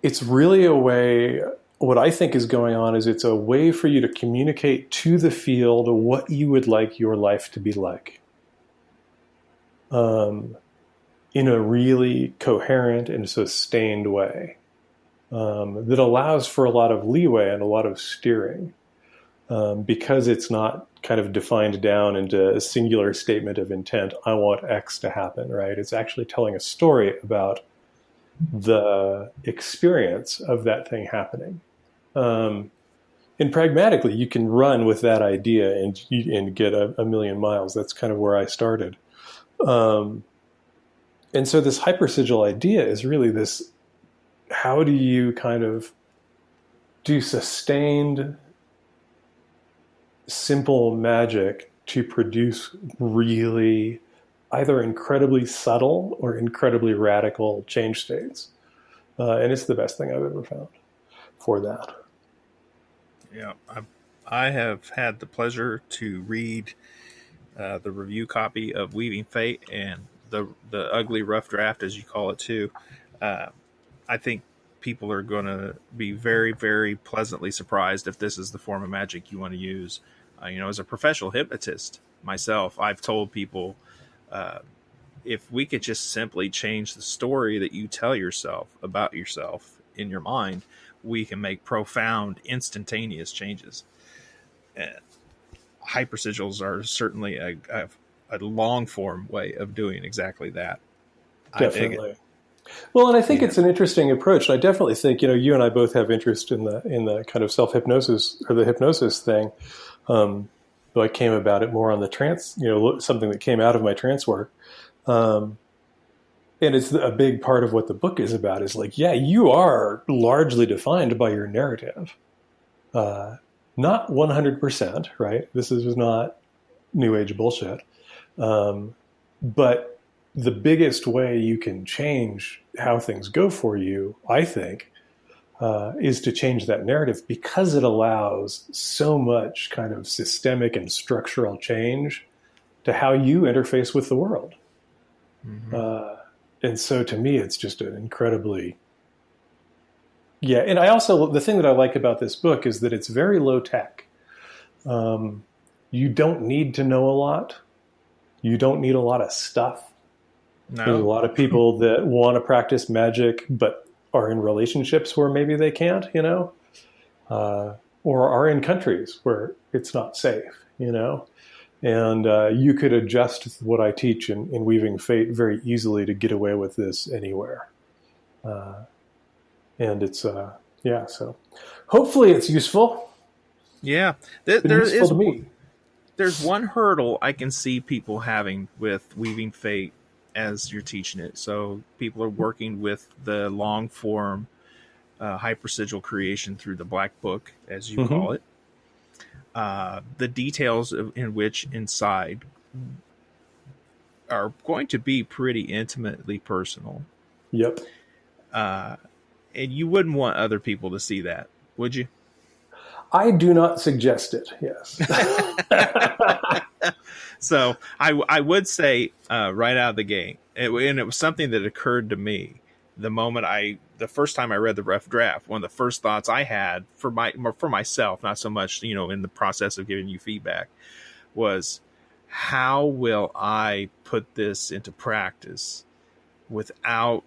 It's really a way, what I think is going on is it's a way for you to communicate to the field what you would like your life to be like, in a really coherent and sustained way, that allows for a lot of leeway and a lot of steering, because it's not kind of defined down into a singular statement of intent. I want X to happen, right? It's actually telling a story about the experience of that thing happening. And pragmatically, you can run with that idea and get a million miles. That's kind of where I started. And so this hypersigil idea is really this, how do you kind of do sustained, simple magic to produce really either incredibly subtle or incredibly radical change states. And it's the best thing I've ever found for that. Yeah, I have had the pleasure to read the review copy of Weaving Fate and the ugly rough draft, as you call it too. I think people are going to be very, very pleasantly surprised if this is the form of magic you want to use. As a professional hypnotist myself, I've told people, if we could just simply change the story that you tell yourself about yourself in your mind, we can make profound, instantaneous changes. And hypersigils are certainly a long form way of doing exactly that. Definitely. Well, and I think it's an interesting approach. And I definitely think, you and I both have interest in the kind of self-hypnosis or the hypnosis thing. Though I came about it more on the trance, something that came out of my trance work. And it's a big part of what the book is about is like, yeah, you are largely defined by your narrative. Not 100%, right? This is not New Age bullshit. But the biggest way you can change how things go for you, I think, is to change that narrative, because it allows so much kind of systemic and structural change to how you interface with the world. Mm-hmm. And so to me, it's just an incredibly Yeah, and I also, the thing that I like about this book is that it's very low tech. You don't need to know a lot. You don't need a lot of stuff. No. There's a lot of people that want to practice magic, but are in relationships where maybe they can't, or are in countries where it's not safe, And you could adjust what I teach in Weaving Fate very easily to get away with this anywhere. And it's, so hopefully it's useful. Yeah. There's one hurdle I can see people having with Weaving Fate as you're teaching it. So people are working with the long form hypersigil creation through the Black Book, as you call it. The details in which inside are going to be pretty intimately personal. Yep. And you wouldn't want other people to see that, would you? I do not suggest it, yes. So I would say right out of the gate, and it was something that occurred to me the first time I read the rough draft. One of the first thoughts I had for myself, not so much in the process of giving you feedback, was how will I put this into practice without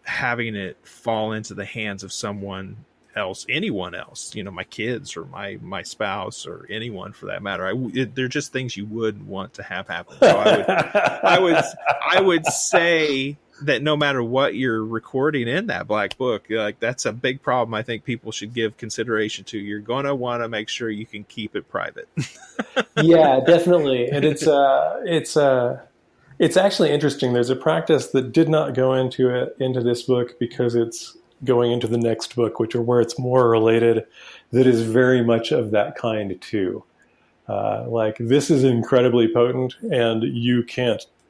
having it fall into the hands of anyone else, my kids or my spouse or anyone for that matter. They're just things you wouldn't want to have happen. So I would say that no matter what you're recording in that Black Book, that's a big problem. I think people should give consideration to. You're going to want to make sure you can keep it private. Yeah, definitely. And it's actually interesting. There's a practice that did not go into this book because it's going into the next book, which are where it's more related, that is very much of that kind too. This is incredibly potent, and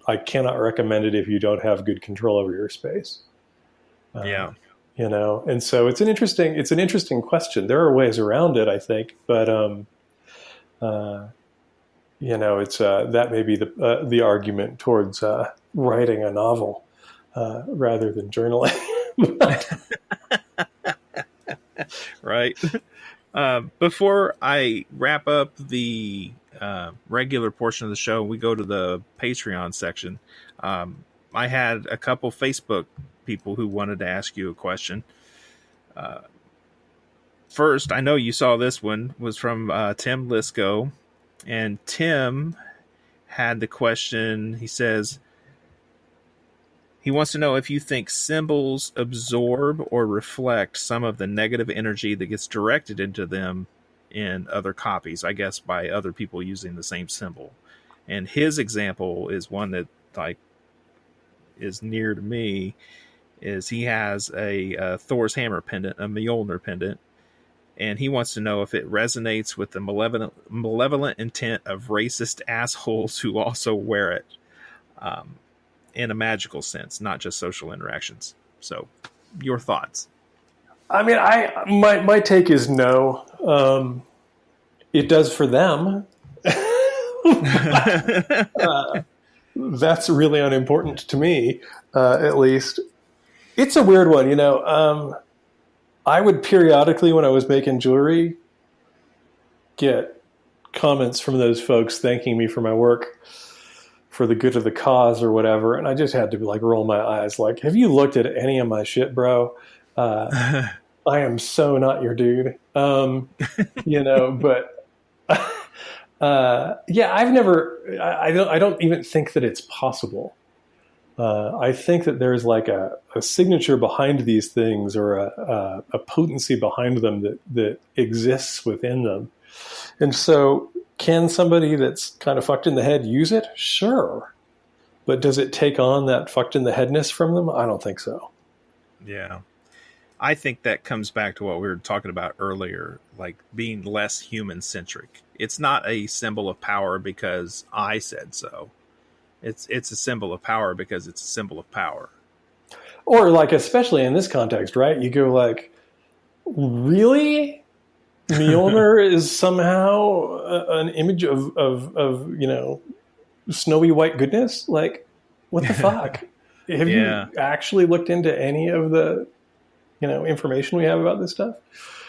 I cannot recommend it if you don't have good control over your space. Yeah. And so it's an interesting question. There are ways around it, I think, but it's that may be the argument towards writing a novel rather than journaling. Right. Before I wrap up the regular portion of the show, we go to the Patreon section. I had a couple Facebook people who wanted to ask you a question. First, I know you saw this one, was from Tim Lisco. And Tim had the question, he says, he wants to know if you think symbols absorb or reflect some of the negative energy that gets directed into them in other copies, I guess by other people using the same symbol. And his example is one that is near to me, is he has a Thor's Hammer pendant, a Mjolnir pendant, and he wants to know if it resonates with the malevolent intent of racist assholes who also wear it. In a magical sense, not just social interactions. So, your thoughts? I mean, my take is no. It does for them. That's really unimportant to me, at least. It's a weird one, I would periodically, when I was making jewelry, get comments from those folks thanking me for my work, for the good of the cause or whatever. And I just had to roll my eyes have you looked at any of my shit, bro? I am so not your dude. But I don't even think that it's possible. I think that there's a signature behind these things, or a potency behind them that exists within them. And so can somebody that's kind of fucked in the head use it? Sure. But does it take on that fucked in the headness from them? I don't think so. Yeah. I think that comes back to what we were talking about earlier, being less human centric. It's not a symbol of power because I said so. It's a symbol of power because it's a symbol of power. Or especially in this context, right? You go really? Mjolnir is somehow an image of snowy white goodness? What the fuck? have you actually looked into any of the, information we have about this stuff?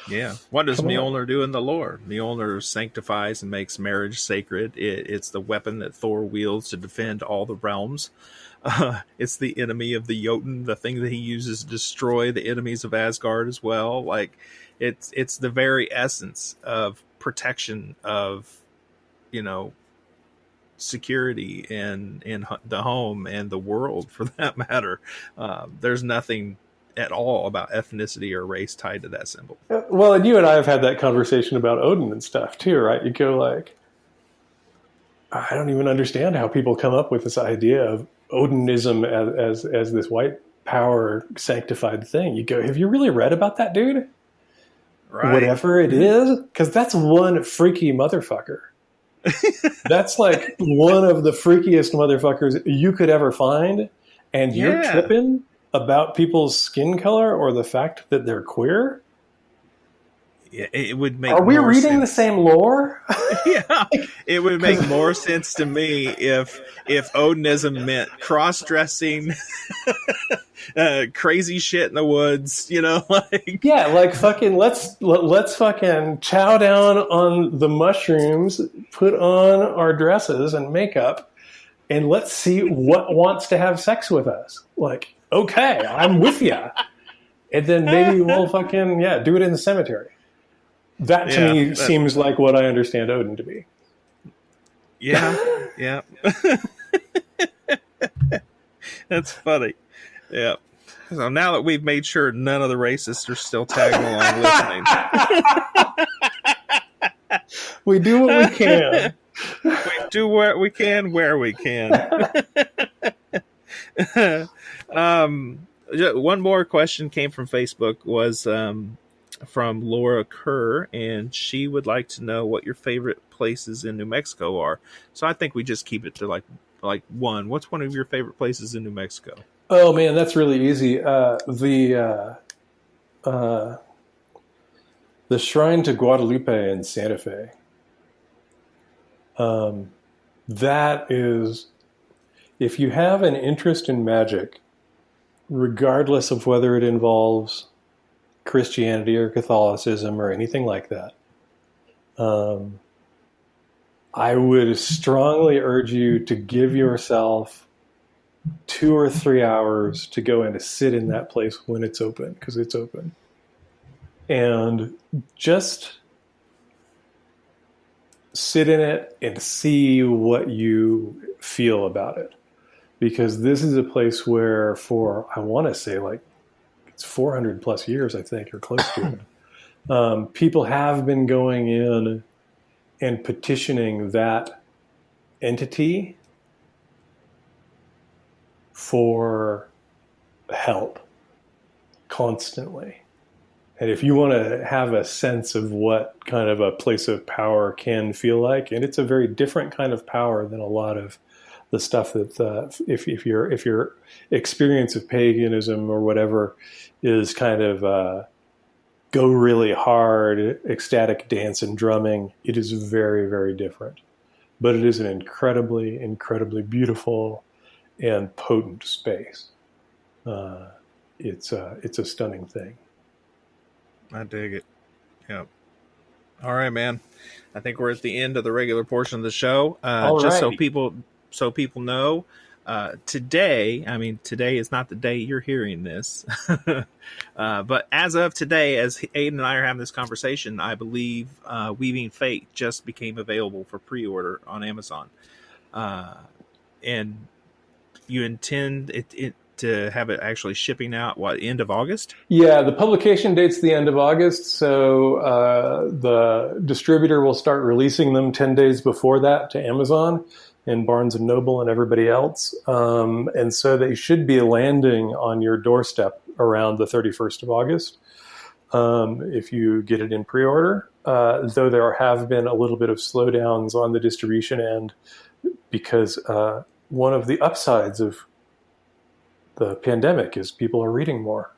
Yeah. What does Mjolnir do in the lore? Mjolnir sanctifies and makes marriage sacred. It's the weapon that Thor wields to defend all the realms. It's the enemy of the Jotun, the thing that he uses to destroy the enemies of Asgard as well. Like, it's the very essence of protection of, security in the home and the world, for that matter. There's nothing at all about ethnicity or race tied to that symbol. Well, and you and I have had that conversation about Odin and stuff too, right? You go like, I don't even understand how people come up with this idea of Odinism as this white power sanctified thing. You go, have you really read about that dude? Right. Whatever it is, because that's one freaky motherfucker. That's like one of the freakiest motherfuckers you could ever find, and you're tripping about people's skin color or the fact that they're queer? Yeah, it would make. Are we more reading sense. the same lore? Yeah, it would make more sense to me if Odinism meant cross-dressing, crazy shit in the woods. Like fucking let's fucking chow down on the mushrooms, put on our dresses and makeup, and let's see what wants to have sex with us. Like, okay, I'm with you, and then maybe we'll fucking do it in the cemetery. That to me seems like what I understand Odin to be. Yeah. That's funny. Yeah. So now that we've made sure none of the racists are still tagging along listening. We do what we can. We do what we can where we can. One more question came from Facebook, was from Laura Kerr, and she would like to know what your favorite places in New Mexico are. So I think we just keep it to like one. What's one of your favorite places in New Mexico? Oh man, that's really easy. The Shrine to Guadalupe in Santa Fe. That is, if you have an interest in magic, regardless of whether it involves Christianity or Catholicism or anything like that, I would strongly urge you to give yourself 2 or 3 hours to go in to sit in that place when it's open, because it's open. And just sit in it and see what you feel about it. Because this is a place where for, I want to say like, it's 400 plus years, I think, or close to it. People have been going in and petitioning that entity for help constantly. And if you want to have a sense of what kind of a place of power can feel like, and it's a very different kind of power than a lot of the stuff that if your experience of paganism or whatever is kind of go really hard, ecstatic dance and drumming, it is very, very different. But it is an incredibly, incredibly beautiful and potent space. It's a stunning thing. I dig it. Yeah. All right, man. I think we're at the end of the regular portion of the show. Just so people know, today is not the day you're hearing this, but as of today, as Aidan and I are having this conversation, I believe Weaving Fate just became available for pre-order on Amazon. And you intend it to have it actually shipping out, end of August? Yeah, the publication date's the end of August, so the distributor will start releasing them 10 days before that to Amazon and Barnes & Noble and everybody else. And so they should be landing on your doorstep around the 31st of August if you get it in pre-order, though there have been a little bit of slowdowns on the distribution end because one of the upsides of the pandemic is people are reading more.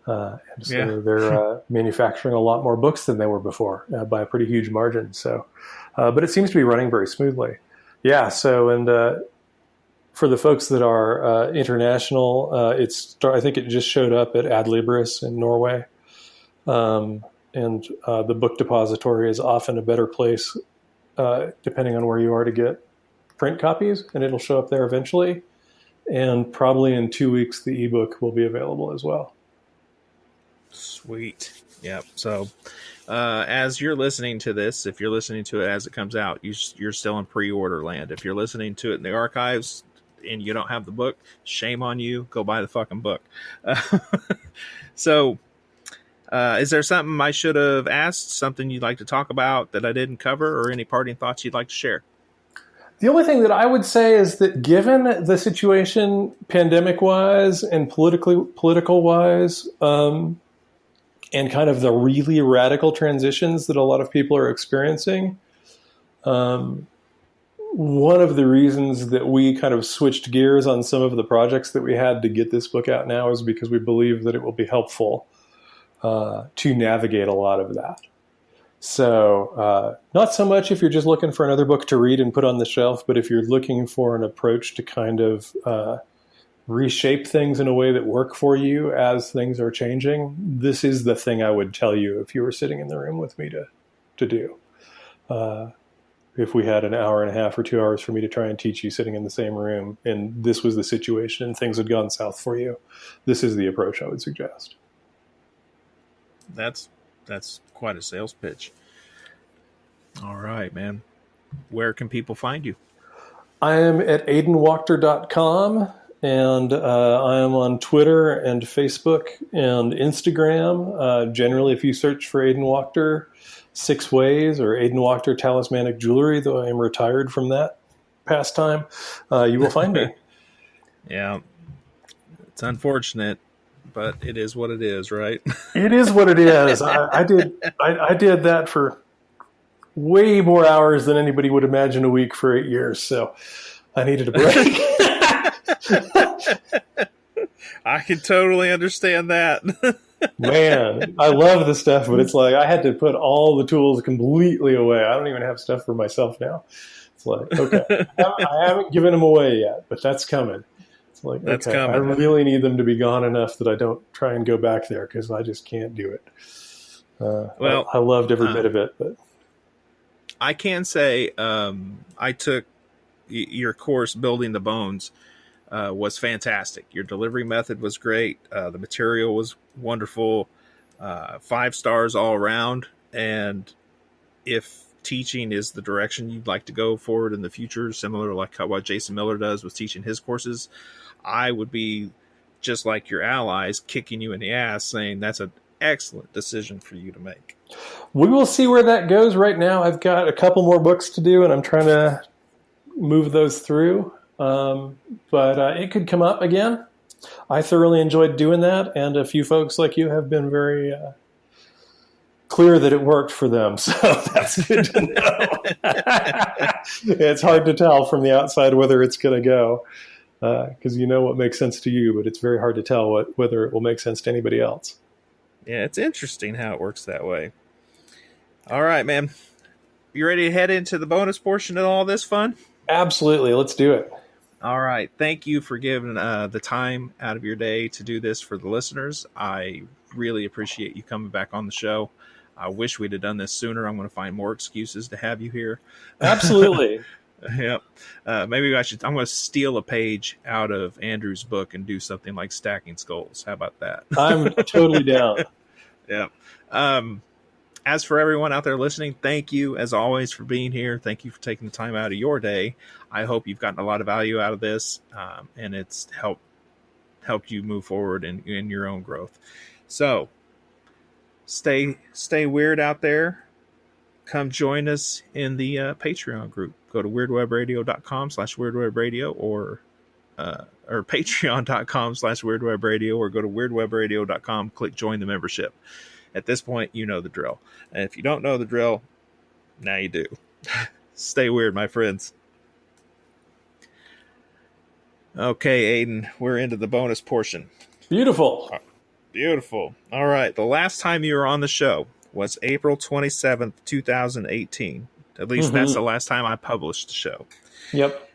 And so they're manufacturing a lot more books than they were before by a pretty huge margin. So, but it seems to be running very smoothly. Yeah. So, and For the folks that are international, I think it just showed up at Adlibris in Norway. And the book depository is often a better place, depending on where you are, to get print copies, and it'll show up there eventually. And probably in 2 weeks, the ebook will be available as well. Sweet. Yep. So as you're listening to this, if you're listening to it as it comes out, you're still in pre-order land. If you're listening to it in the archives and you don't have the book, shame on you. Go buy the fucking book. So is there something I should have asked, something you'd like to talk about that I didn't cover, or any parting thoughts you'd like to share? The only thing that I would say is that given the situation pandemic-wise and political-wise, and kind of the really radical transitions that a lot of people are experiencing, one of the reasons that we kind of switched gears on some of the projects that we had to get this book out now is because we believe that it will be helpful to navigate a lot of that. So not so much if you're just looking for another book to read and put on the shelf, but if you're looking for an approach to kind of reshape things in a way that work for you as things are changing, this is the thing I would tell you if you were sitting in the room with me to do. If we had an hour and a half or 2 hours for me to try and teach you sitting in the same room, and this was the situation and things had gone south for you, this is the approach I would suggest. That's quite a sales pitch. All right, man. Where can people find you? I am at aidanwachter.com, and I am on Twitter and Facebook and Instagram. Generally, if you search for Aidan Wachter 6 Ways or Aidan Wachter Talismanic Jewelry, though I am retired from that pastime, you will find me. Yeah. It's unfortunate, but it is what it is, right? It is what it is. I did that for way more hours than anybody would imagine a week for 8 years, so I needed a break. I can totally understand that. Man, I love the stuff, but it's like I had to put all the tools completely away. I don't even have stuff for myself now. It's like, okay, I haven't given them away yet, but that's coming. It's like, that's okay, coming. I really need them to be gone enough that I don't try and go back there because I just can't do it. Well, I loved every bit of it, but I can say I took your course, Building the Bones, was fantastic. Your delivery method was great. The material was wonderful. 5 stars all around. And if teaching is the direction you'd like to go forward in the future, similar like what Jason Miller does with teaching his courses, I would be just like your allies, kicking you in the ass, saying that's an excellent decision for you to make. We will see where that goes. Right now, I've got a couple more books to do, and I'm trying to move those through. But it could come up again. I thoroughly enjoyed doing that, and a few folks like you have been very clear that it worked for them, so that's good to know. It's hard to tell from the outside whether it's going to go, because you know what makes sense to you, but it's very hard to tell whether it will make sense to anybody else. Yeah, it's interesting how it works that way. All right, man. You ready to head into the bonus portion of all this fun? Absolutely. Let's do it. All right. Thank you for giving the time out of your day to do this for the listeners. I really appreciate you coming back on the show. I wish we'd have done this sooner. I'm going to find more excuses to have you here. Absolutely. Yep. Maybe I'm going to steal a page out of Andrew's book and do something like Stacking Skulls. How about that? I'm totally down. Yeah. As for everyone out there listening, thank you as always for being here. Thank you for taking the time out of your day. I hope you've gotten a lot of value out of this, and it's helped you move forward in your own growth. So stay weird out there. Come join us in the Patreon group. Go to weirdwebradio.com/weirdwebradio or patreon.com/weirdwebradio, or go to weirdwebradio.com, click join the membership. At this point, you know the drill. And if you don't know the drill, now you do. Stay weird, my friends. Okay, Aidan, we're into the bonus portion. Beautiful. Beautiful. All right. The last time you were on the show was April 27th, 2018. At least that's the last time I published the show. Yep.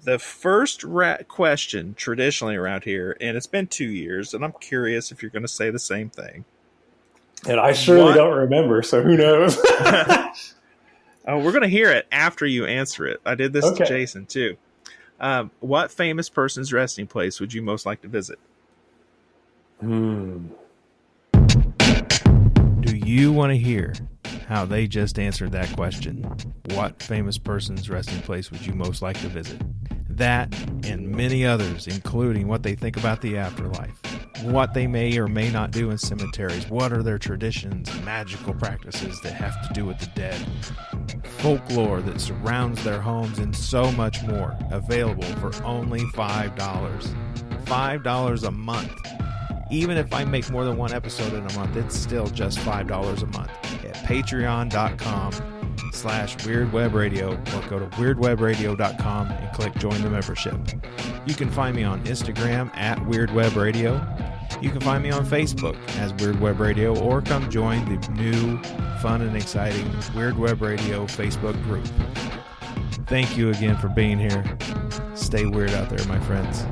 The first question traditionally around here, and it's been 2 years, and I'm curious if you're going to say the same thing. And I surely don't remember, so who knows? Oh, we're going to hear it after you answer it. I did this to Jason, too. What famous person's resting place would you most like to visit? Do you want to hear how they just answered that question? What famous person's resting place would you most like to visit? That and many others, including what they think about the afterlife, what they may or may not do in cemeteries, what are their traditions, magical practices that have to do with the dead, folklore that surrounds their homes, and so much more, available for only $5. $5 a month. Even if I make more than one episode in a month, it's still just $5 a month at patreon.com/weirdwebradio, or go to weirdwebradio.com and click join the membership. You can find me on Instagram at weirdwebradio. You can find me on Facebook as Weird Web Radio, or come join the new, fun and exciting Weird Web Radio Facebook group. Thank you again for being here. Stay weird out there, my friends.